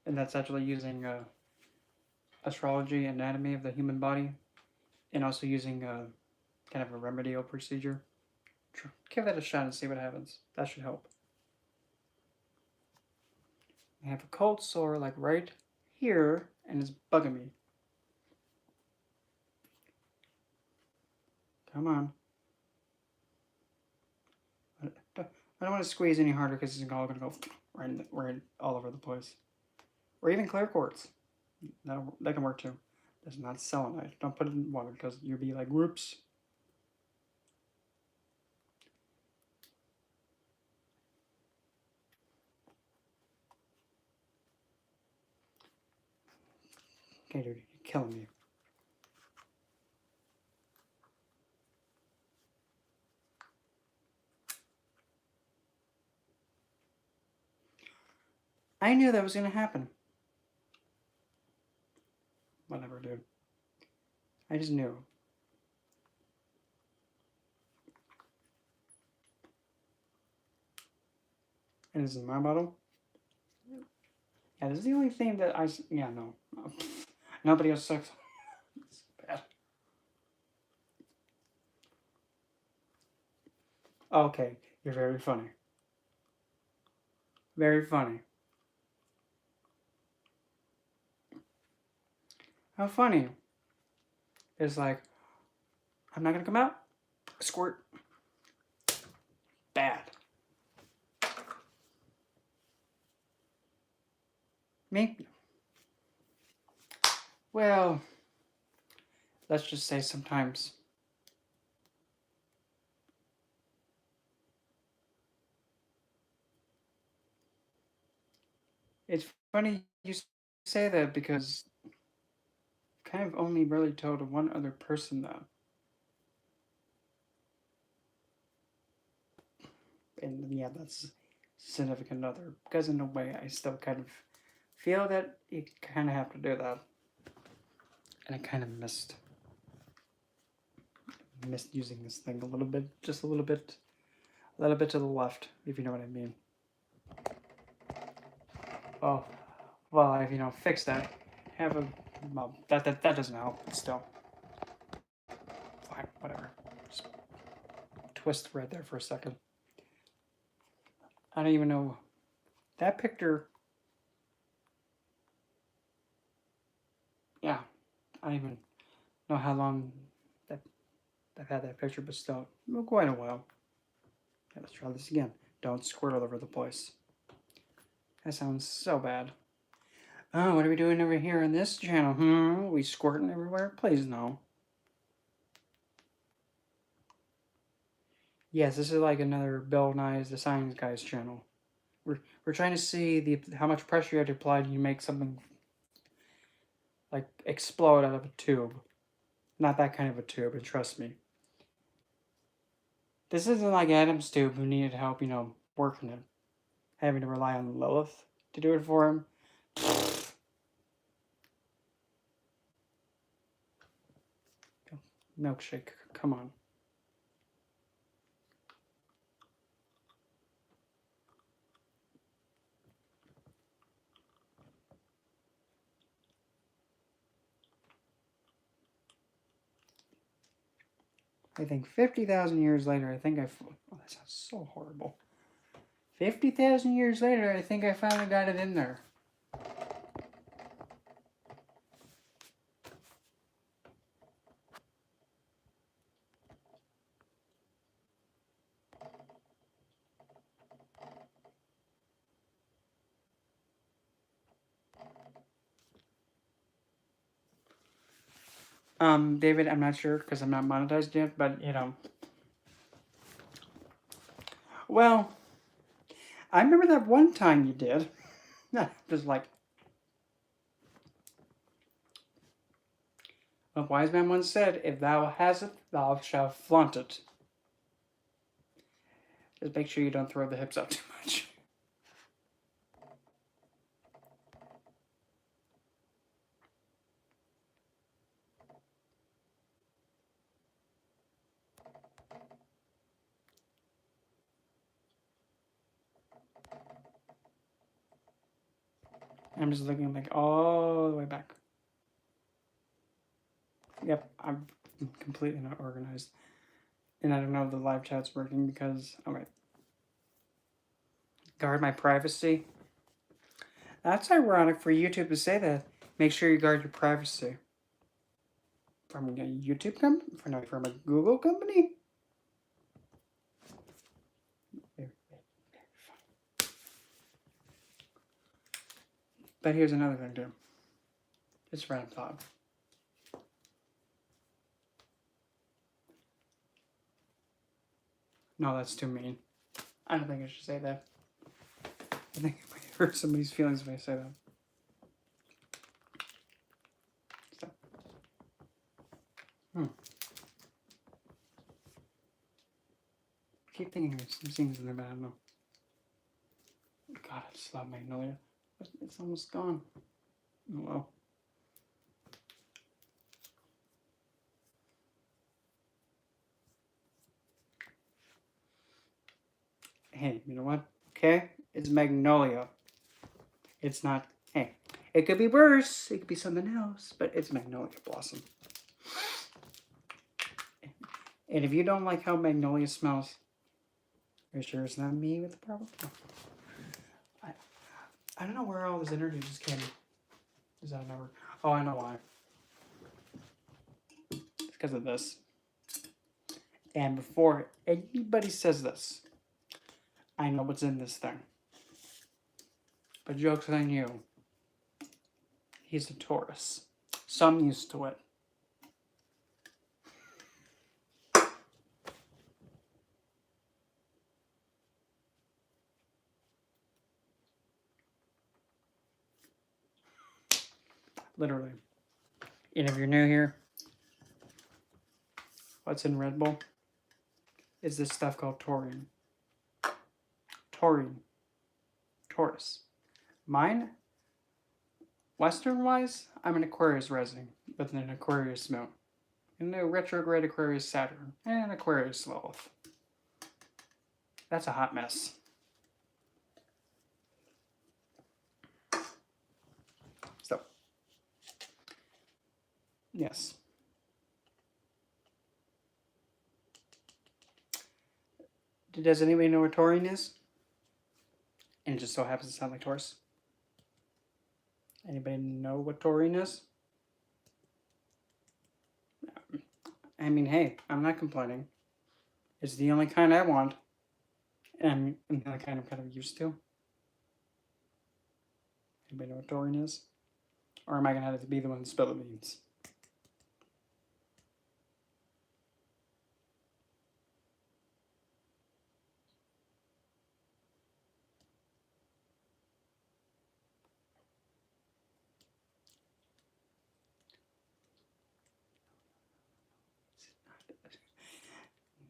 And that's actually using astrology, anatomy of the human body, and also using kind of a remedial procedure. Give that a shot and see what happens. That should help. I have a cold sore like right here, and it's bugging me. Come on. I don't want to squeeze any harder because it's all going to go right all over the place. Or even clear quartz. That can work too. That's not selenite. Don't put it in water because you'll be like, whoops. Okay, dude, you're killing me. I knew that was going to happen. Whatever, dude. I just knew. And this is my bottle. Yeah, this is the only thing that I. Yeah, no. Nobody else sucks. It's bad. Okay, you're very funny. Very funny. How funny. It's like, I'm not gonna come out. Squirt. Bad. Me? Well, let's just say sometimes. It's funny you say that because I've kind of only really told one other person that. And yeah, that's significant other. Because in a way, I still kind of feel that you kind of have to do that. And I kind of missed using this thing a little bit, just a little bit to the left, if you know what I mean. Oh, well, I've fixed that. Have a well, that doesn't help, but still. Fine, whatever. Just twist right there for a second. I don't even know that picture. Yeah, I don't even know how long that I've had that picture, but still, quite a while. Okay, let's try this again. Don't squirt all over the place. That sounds so bad. Oh, what are we doing over here on this channel? Are we squirting everywhere? Please no. Yes, this is like another Bill Nye's the Science Guys channel. We're trying to see how much pressure you have to apply to make something like explode out of a tube. Not that kind of a tube, and trust me. This isn't like Adam's tube who needed help, working it. Having to rely on Lilith to do it for him. Milkshake, come on. I think 50,000 years later, I think oh, that sounds so horrible. 50,000 years later, I think I finally got it in there. David, I'm not sure because I'm not monetized yet, but well, I remember that one time you did. Just like a wise man once said, "If thou hast it, thou shalt flaunt it." Just make sure you don't throw the hips out too much. I'm just looking like all the way back. Yep, I'm completely not organized. And I don't know if the live chat's working because, all right. Guard my privacy. That's ironic for YouTube to say that. Make sure you guard your privacy. From a YouTube company? From a Google company? But here's another thing too. Just random thought. No, that's too mean. I don't think I should say that. I think it might hurt somebody's feelings if I say that. So. I keep thinking I'm seeing something, but I don't know. God, I just love Magnolia. But it's almost gone. Oh well. Hey, you know what? Okay? It's Magnolia. It's not. Hey, it could be worse. It could be something else. But it's Magnolia Blossom. And if you don't like how Magnolia smells, are you sure it's not me with the problem? No. I don't know where all this energy just came. Is that never? Oh, I know why. It's because of this. And before anybody says this, I know what's in this thing. But joke's on you. He's a Taurus. So I'm used to it. Literally. And if you're new here, what's in Red Bull is this stuff called taurine. Taurine. Taurus. Mine, Western-wise, I'm an Aquarius rising with an Aquarius moon. And a retrograde Aquarius Saturn. And an Aquarius Lilith. That's a hot mess. So, yes. Does anybody know what taurine is? And it just so happens to sound like Taurus. Anybody know what taurine is? I mean, hey, I'm not complaining. It's the only kind I want. And the only kind I'm kind of used to. Anybody know what taurine is? Or am I going to have to be the one to spill the beans?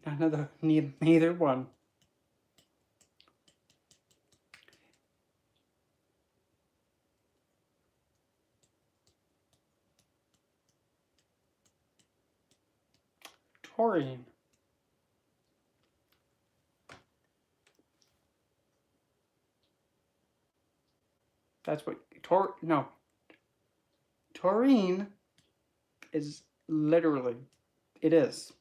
None of the, neither one. Taurine. That's what, taurine is literally, it is.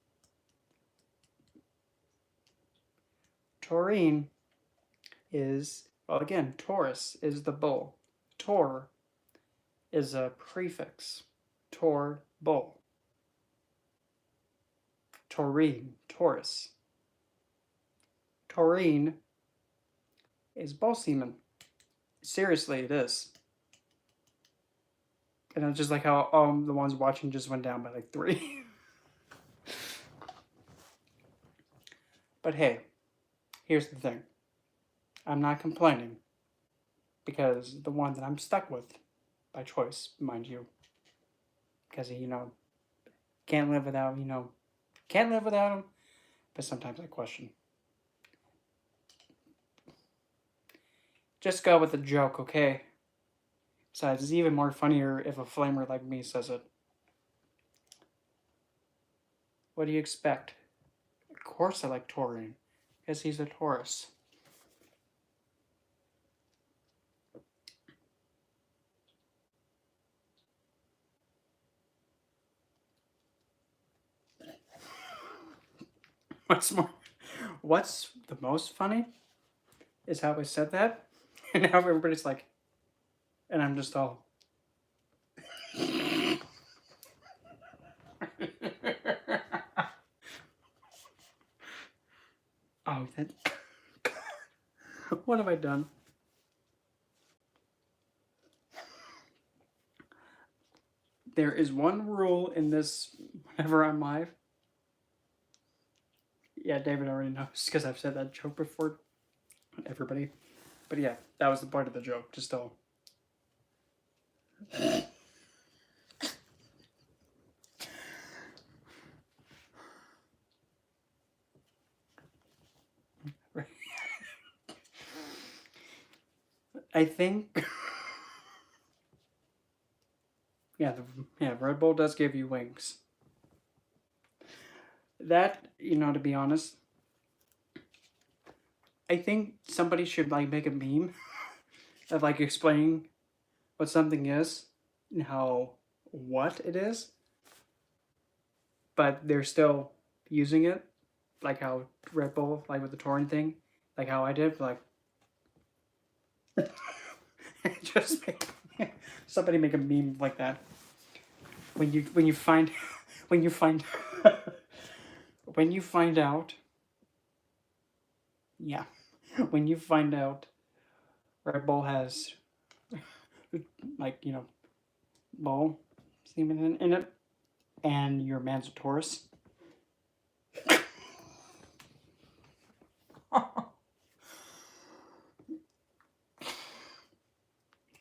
Taurine is, well again, Taurus is the bull. Taur is a prefix. Taur, bull. Taurine, Taurus. Taurine is bull semen. Seriously, it is. And it's just like how the ones watching just went down by like 3. But hey, here's the thing. I'm not complaining because the one that I'm stuck with, by choice, mind you, because can't live without him, but sometimes I question. Just go with the joke, okay? Besides, it's even more funnier if a flamer like me says it. What do you expect? Of course I like taurine, because he's a Taurus. What's the most funny is how I said that, and now everybody's like, and I'm just all. Oh, that. What have I done? There is one rule in this whenever I'm live. Yeah, David already knows because I've said that joke before. Everybody. But yeah, that was the part of the joke. Just all. I think. Yeah, Red Bull does give you wings. That, to be honest, I think somebody should like make a meme of like explaining what something is and what it is, but they're still using it, like how Red Bull, like with the Torin thing, like how I did, like just somebody make a meme like that. When you find when you find when you find out, yeah, when you find out Red Bull has like bull semen in it, and your man's a Taurus.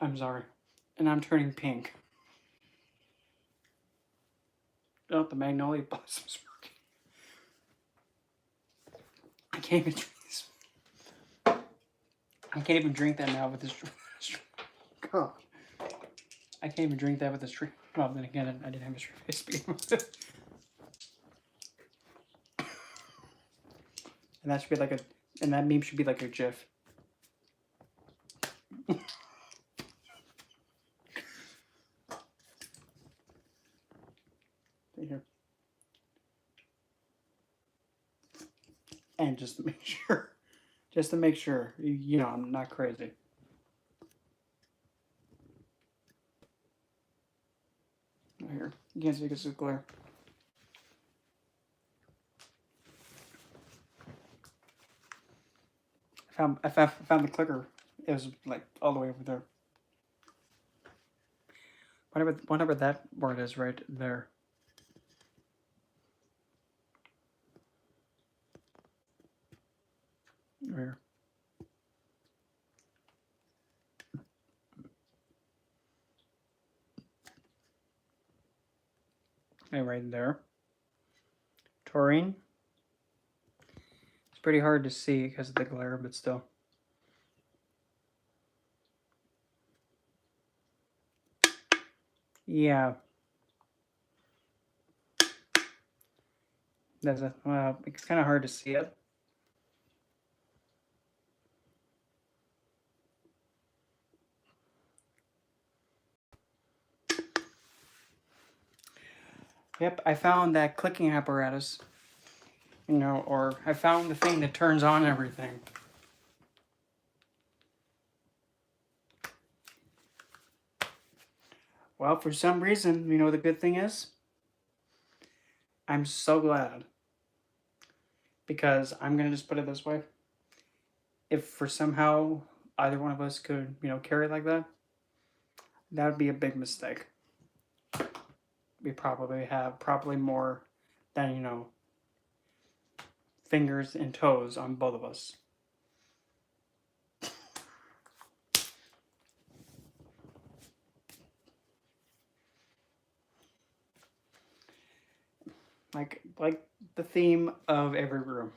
I'm sorry, and I'm turning pink. Oh, the magnolia blossom's working. I can't even drink this. I can't even drink that now with this. God. I can't even drink that with this tree. Well, then again, I didn't have a straight face to begin with. And that should be like and that meme should be like a GIF. Here. And just to make sure, I'm not crazy. Right here. You can't see because it's glare. I found the clicker. It was like all the way over there. Whatever that word is right there. Here. Okay, right there. Taurine. It's pretty hard to see because of the glare, but still. Yeah. It's kind of hard to see it. Yep, I found that clicking apparatus. Or I found the thing that turns on everything. Well, for some reason, the good thing is? I'm so glad. Because I'm going to just put it this way. If for somehow either one of us could, carry it like that, that would be a big mistake. We probably have more than, fingers and toes on both of us. Like the theme of every room.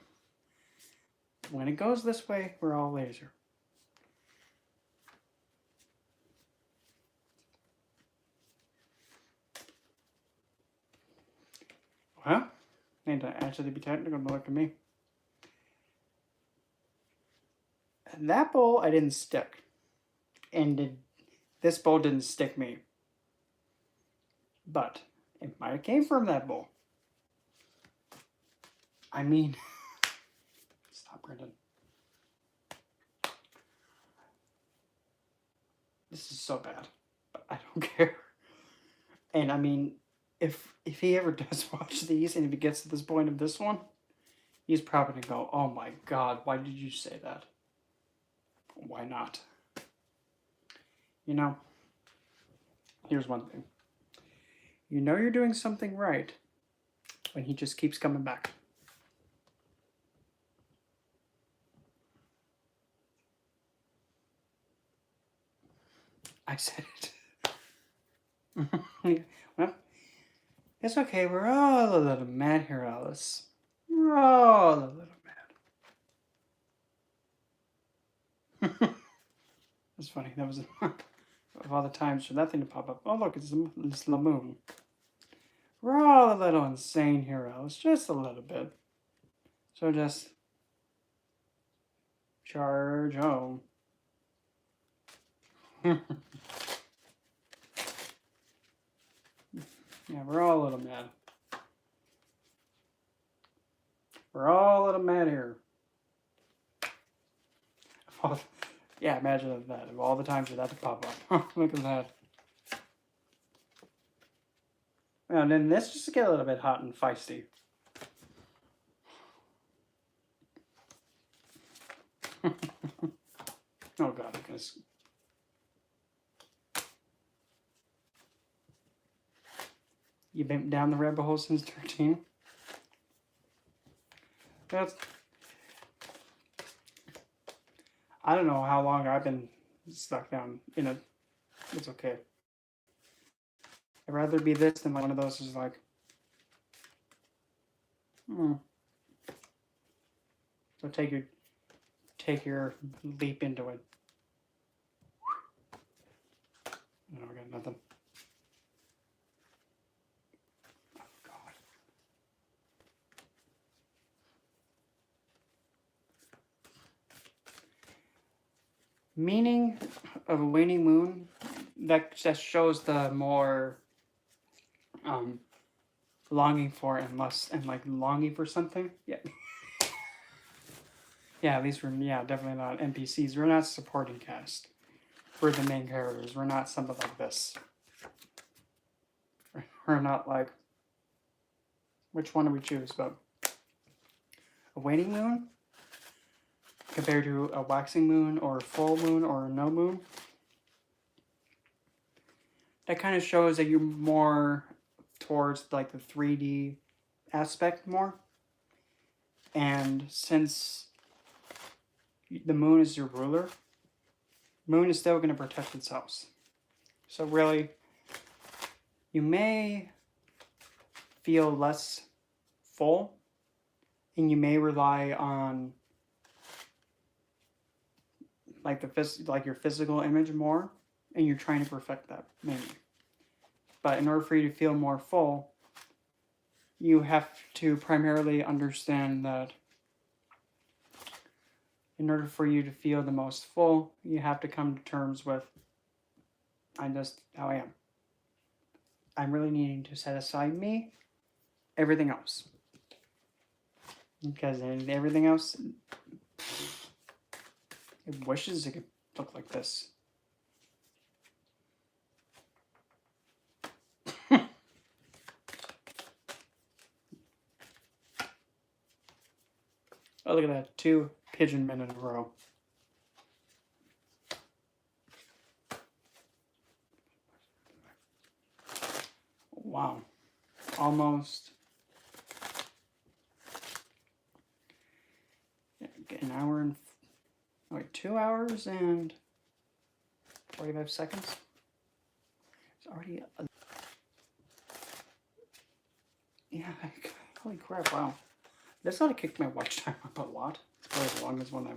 When it goes this way, we're all laser. Well, and to actually be technical, look at me. That bowl I didn't stick. And this bowl didn't stick me. But it might have came from that bowl. I mean, Brendan. This is so bad, but I don't care. And I mean, if he ever does watch these, and if he gets to this point of this one, he's probably gonna go, "Oh my God, why did you say that? Why not?" You know, here's one thing. You know you're doing something right when he just keeps coming back. I said it. Well, it's okay. We're all a little mad here, Alice. We're all a little mad. That's funny. That was of all the times for that thing to pop up. Oh, look, it's the moon. We're all a little insane here, Alice. Just a little bit. So just charge home. Yeah, we're all a little mad. We're all a little mad here. Yeah, imagine that. Of all the times for that to pop up. Look at that. And then this just get a little bit hot and feisty. Oh God, because you've been down the rabbit hole since 13. That's. I don't know how long I've been stuck down in it. It's okay. I'd rather be this than like one of those is like, So take your leap into it. No, I got nothing. Oh God. Meaning of a waning moon, that just shows the more longing for and lust and like longing for something. Yeah. Yeah, these were definitely not NPCs. We're not supporting cast. We're the main characters. We're not something like this. We're not like, which one do we choose? But a waning moon compared to a waxing moon or a full moon or a no moon. That kind of shows that you're more towards like the 3D aspect more. And since the moon is your ruler, moon is still going to protect its house. So really, you may feel less full, and you may rely on like your physical image more, and you're trying to perfect that maybe. But in order for you to feel more full, you have to primarily understand that in order for you to feel the most full, you have to come to terms with, I'm just how I am. I'm really needing to set aside me, everything else. Because everything else, it wishes it could look like this. Oh, look at that. 2 pigeon men in a row. Wow. Almost an hour and 2 hours and 45 seconds. It's already holy crap, wow. This ought to kick my watch time up a lot. It's probably the longest one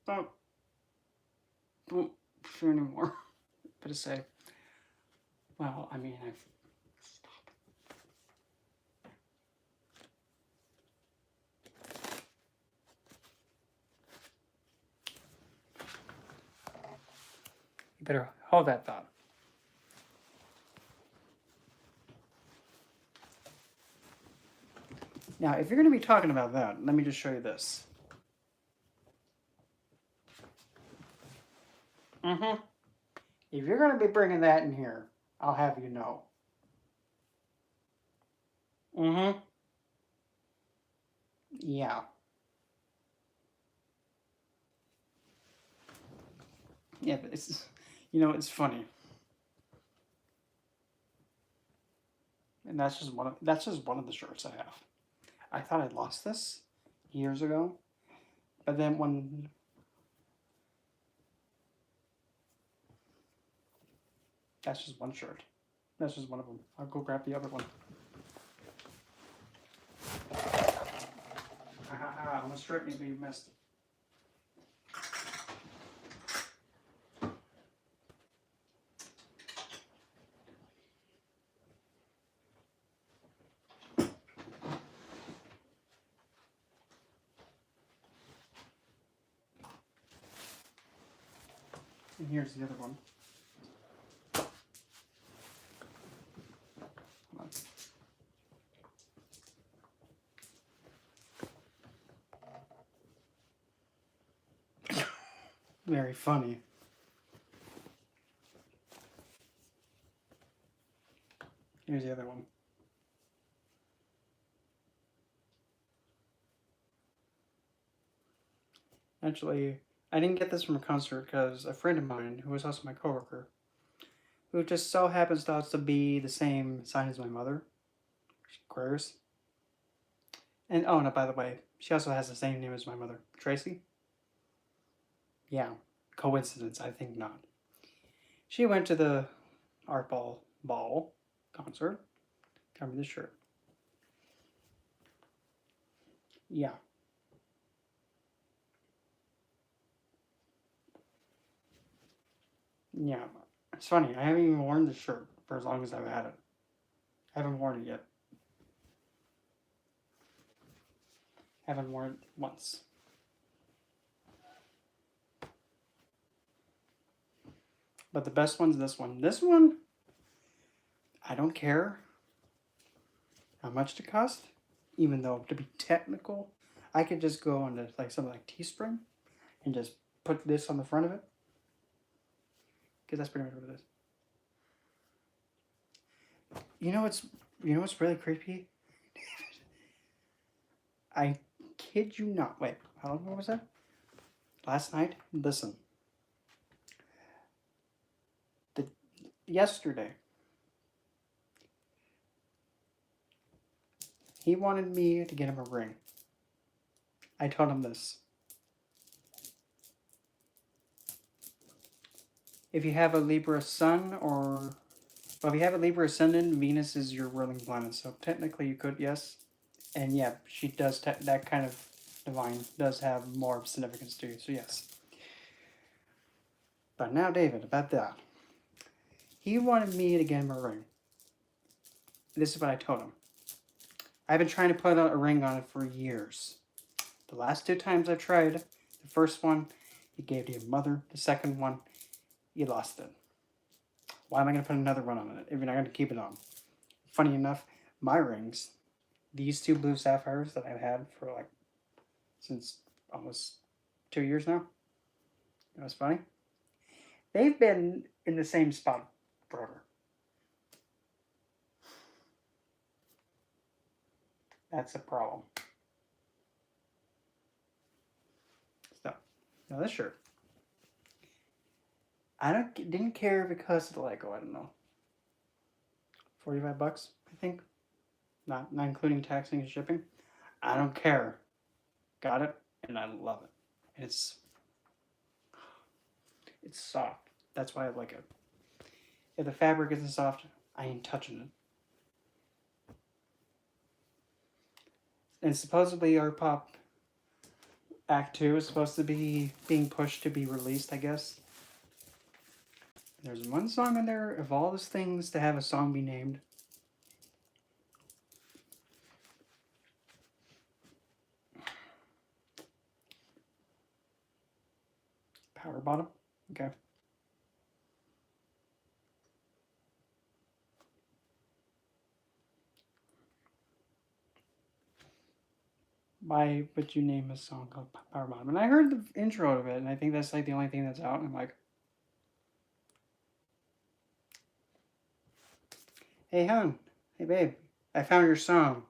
I've don't sure anymore. But to say, well, I mean, I've stopped. You better hold that thought. Now, if you're going to be talking about that, let me just show you this. Mm-hmm. If you're going to be bringing that in here, I'll have you know. Mm-hmm. Yeah. Yeah, but it's, it's funny. And that's just one of the shirts I have. I thought I'd lost this years ago, but then when that's just one shirt. That's just one of them. I'll go grab the other one. I'm a strip maybe you missed it. And here's the other one. Very funny. Here's the other one. Actually, I didn't get this from a concert because a friend of mine, who was also my coworker, who just so happens to be the same sign as my mother, Aquarius. And oh no, by the way, she also has the same name as my mother, Tracy. Yeah, coincidence? I think not. She went to the Art Ball concert. Got me this shirt. Yeah. Yeah. It's funny. I haven't even worn this shirt for as long as I've had it. I haven't worn it yet. Haven't worn it once. But the best one's this one. This one, I don't care how much it cost. Even though, to be technical, I could just go on to like something like Teespring and just put this on the front of it. Because that's pretty much what it is. You know what's really creepy? I kid you not. Wait, how long ago was that? Last night? Listen. Yesterday, he wanted me to get him a ring. I told him this. If you have a Libra sun well, if you have a Libra ascendant, Venus is your ruling planet. So technically you could, yes. And yeah, she does, that kind of divine does have more significance to you. So yes. But now, David, about that. He wanted me to get him a ring. This is what I told him. I've been trying to put a ring on it for years. The last 2 times I've tried, the first one, he gave to your mother. The second one, you lost it. Why am I going to put another one on it if you're not going to keep it on? Funny enough, my rings, these 2 blue sapphires that I've had for like since almost 2 years now. You know what's funny? They've been in the same spot forever. That's a problem. So, now this shirt. I didn't care because of the Lego. I don't know. $45, I think. Not including taxing and shipping. I don't care. Got it, and I love it. It's soft. That's why I like it. If the fabric isn't soft, I ain't touching it. And supposedly Art Pop Act 2 is supposed to be being pushed to be released, I guess. There's one song in there, of all those things to have a song be named. Power Bottom? Okay. Why would you name a song called Power Bottom? And I heard the intro of it, and I think that's like the only thing that's out. And I'm like, hey, hon, hey, babe, I found your song.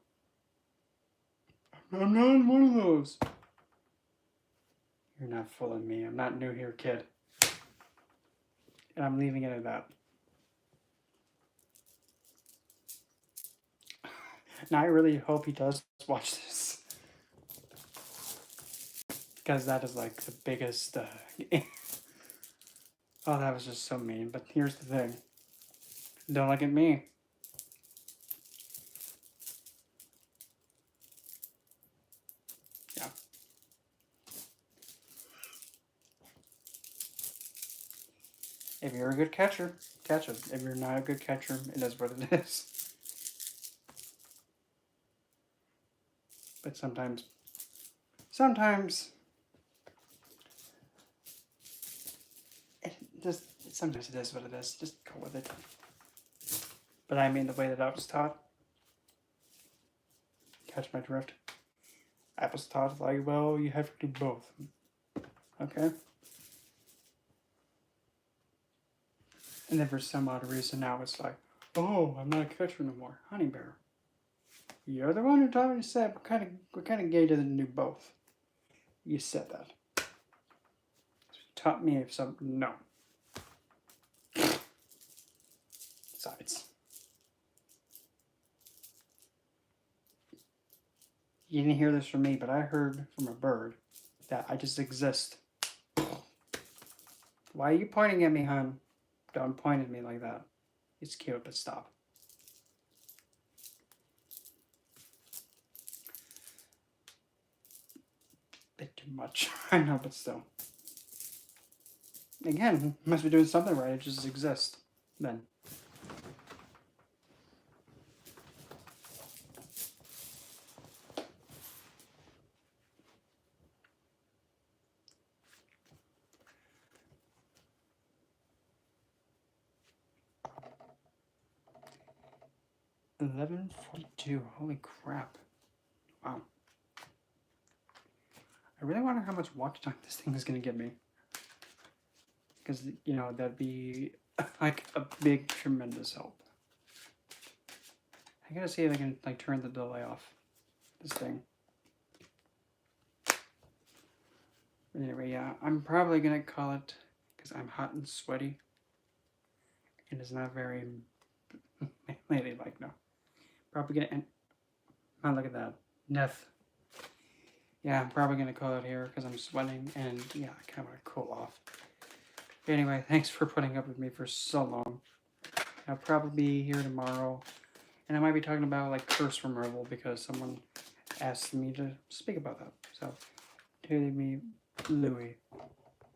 I'm not one of those. You're not fooling me. I'm not new here, kid. And I'm leaving it at that. Now I really hope he does watch this. Because that is like the biggest... oh, that was just so mean. But here's the thing. Don't look at me. Yeah. If you're a good catcher, catch it. If you're not a good catcher, it is what it is. But sometimes sometimes it is what it is. Just go with it. But I mean the way that I was taught. Catch my drift. I was taught like, well, you have to do both. Okay? And then for some odd reason now it's like, oh, I'm not a catcher no more. Honey bear. You're the one who taught me to say what kind of gay didn't do both. You said that. You taught me something. No. Besides. You didn't hear this from me, but I heard from a bird that I just exist. Why are you pointing at me, hon? Don't point at me like that. It's cute, but stop. Bit too much. I know, but still. Again, must be doing something right. It just exists. Then. $11.42. Holy crap. Wow. I really wonder how much watch time this thing is going to give me. Because, you know, that'd be like a big, tremendous help. I gotta see if I can like turn the delay off this thing. But anyway, yeah, I'm probably gonna call it because I'm hot and sweaty. And it's not very ladylike, no. Probably gonna end. Oh, look at that. Death. Yeah, I'm probably gonna call it here because I'm sweating and yeah, I kind of want to cool off. But anyway, thanks for putting up with me for so long. I'll probably be here tomorrow. And I might be talking about like curse removal because someone asked me to speak about that. So, to me, Louie.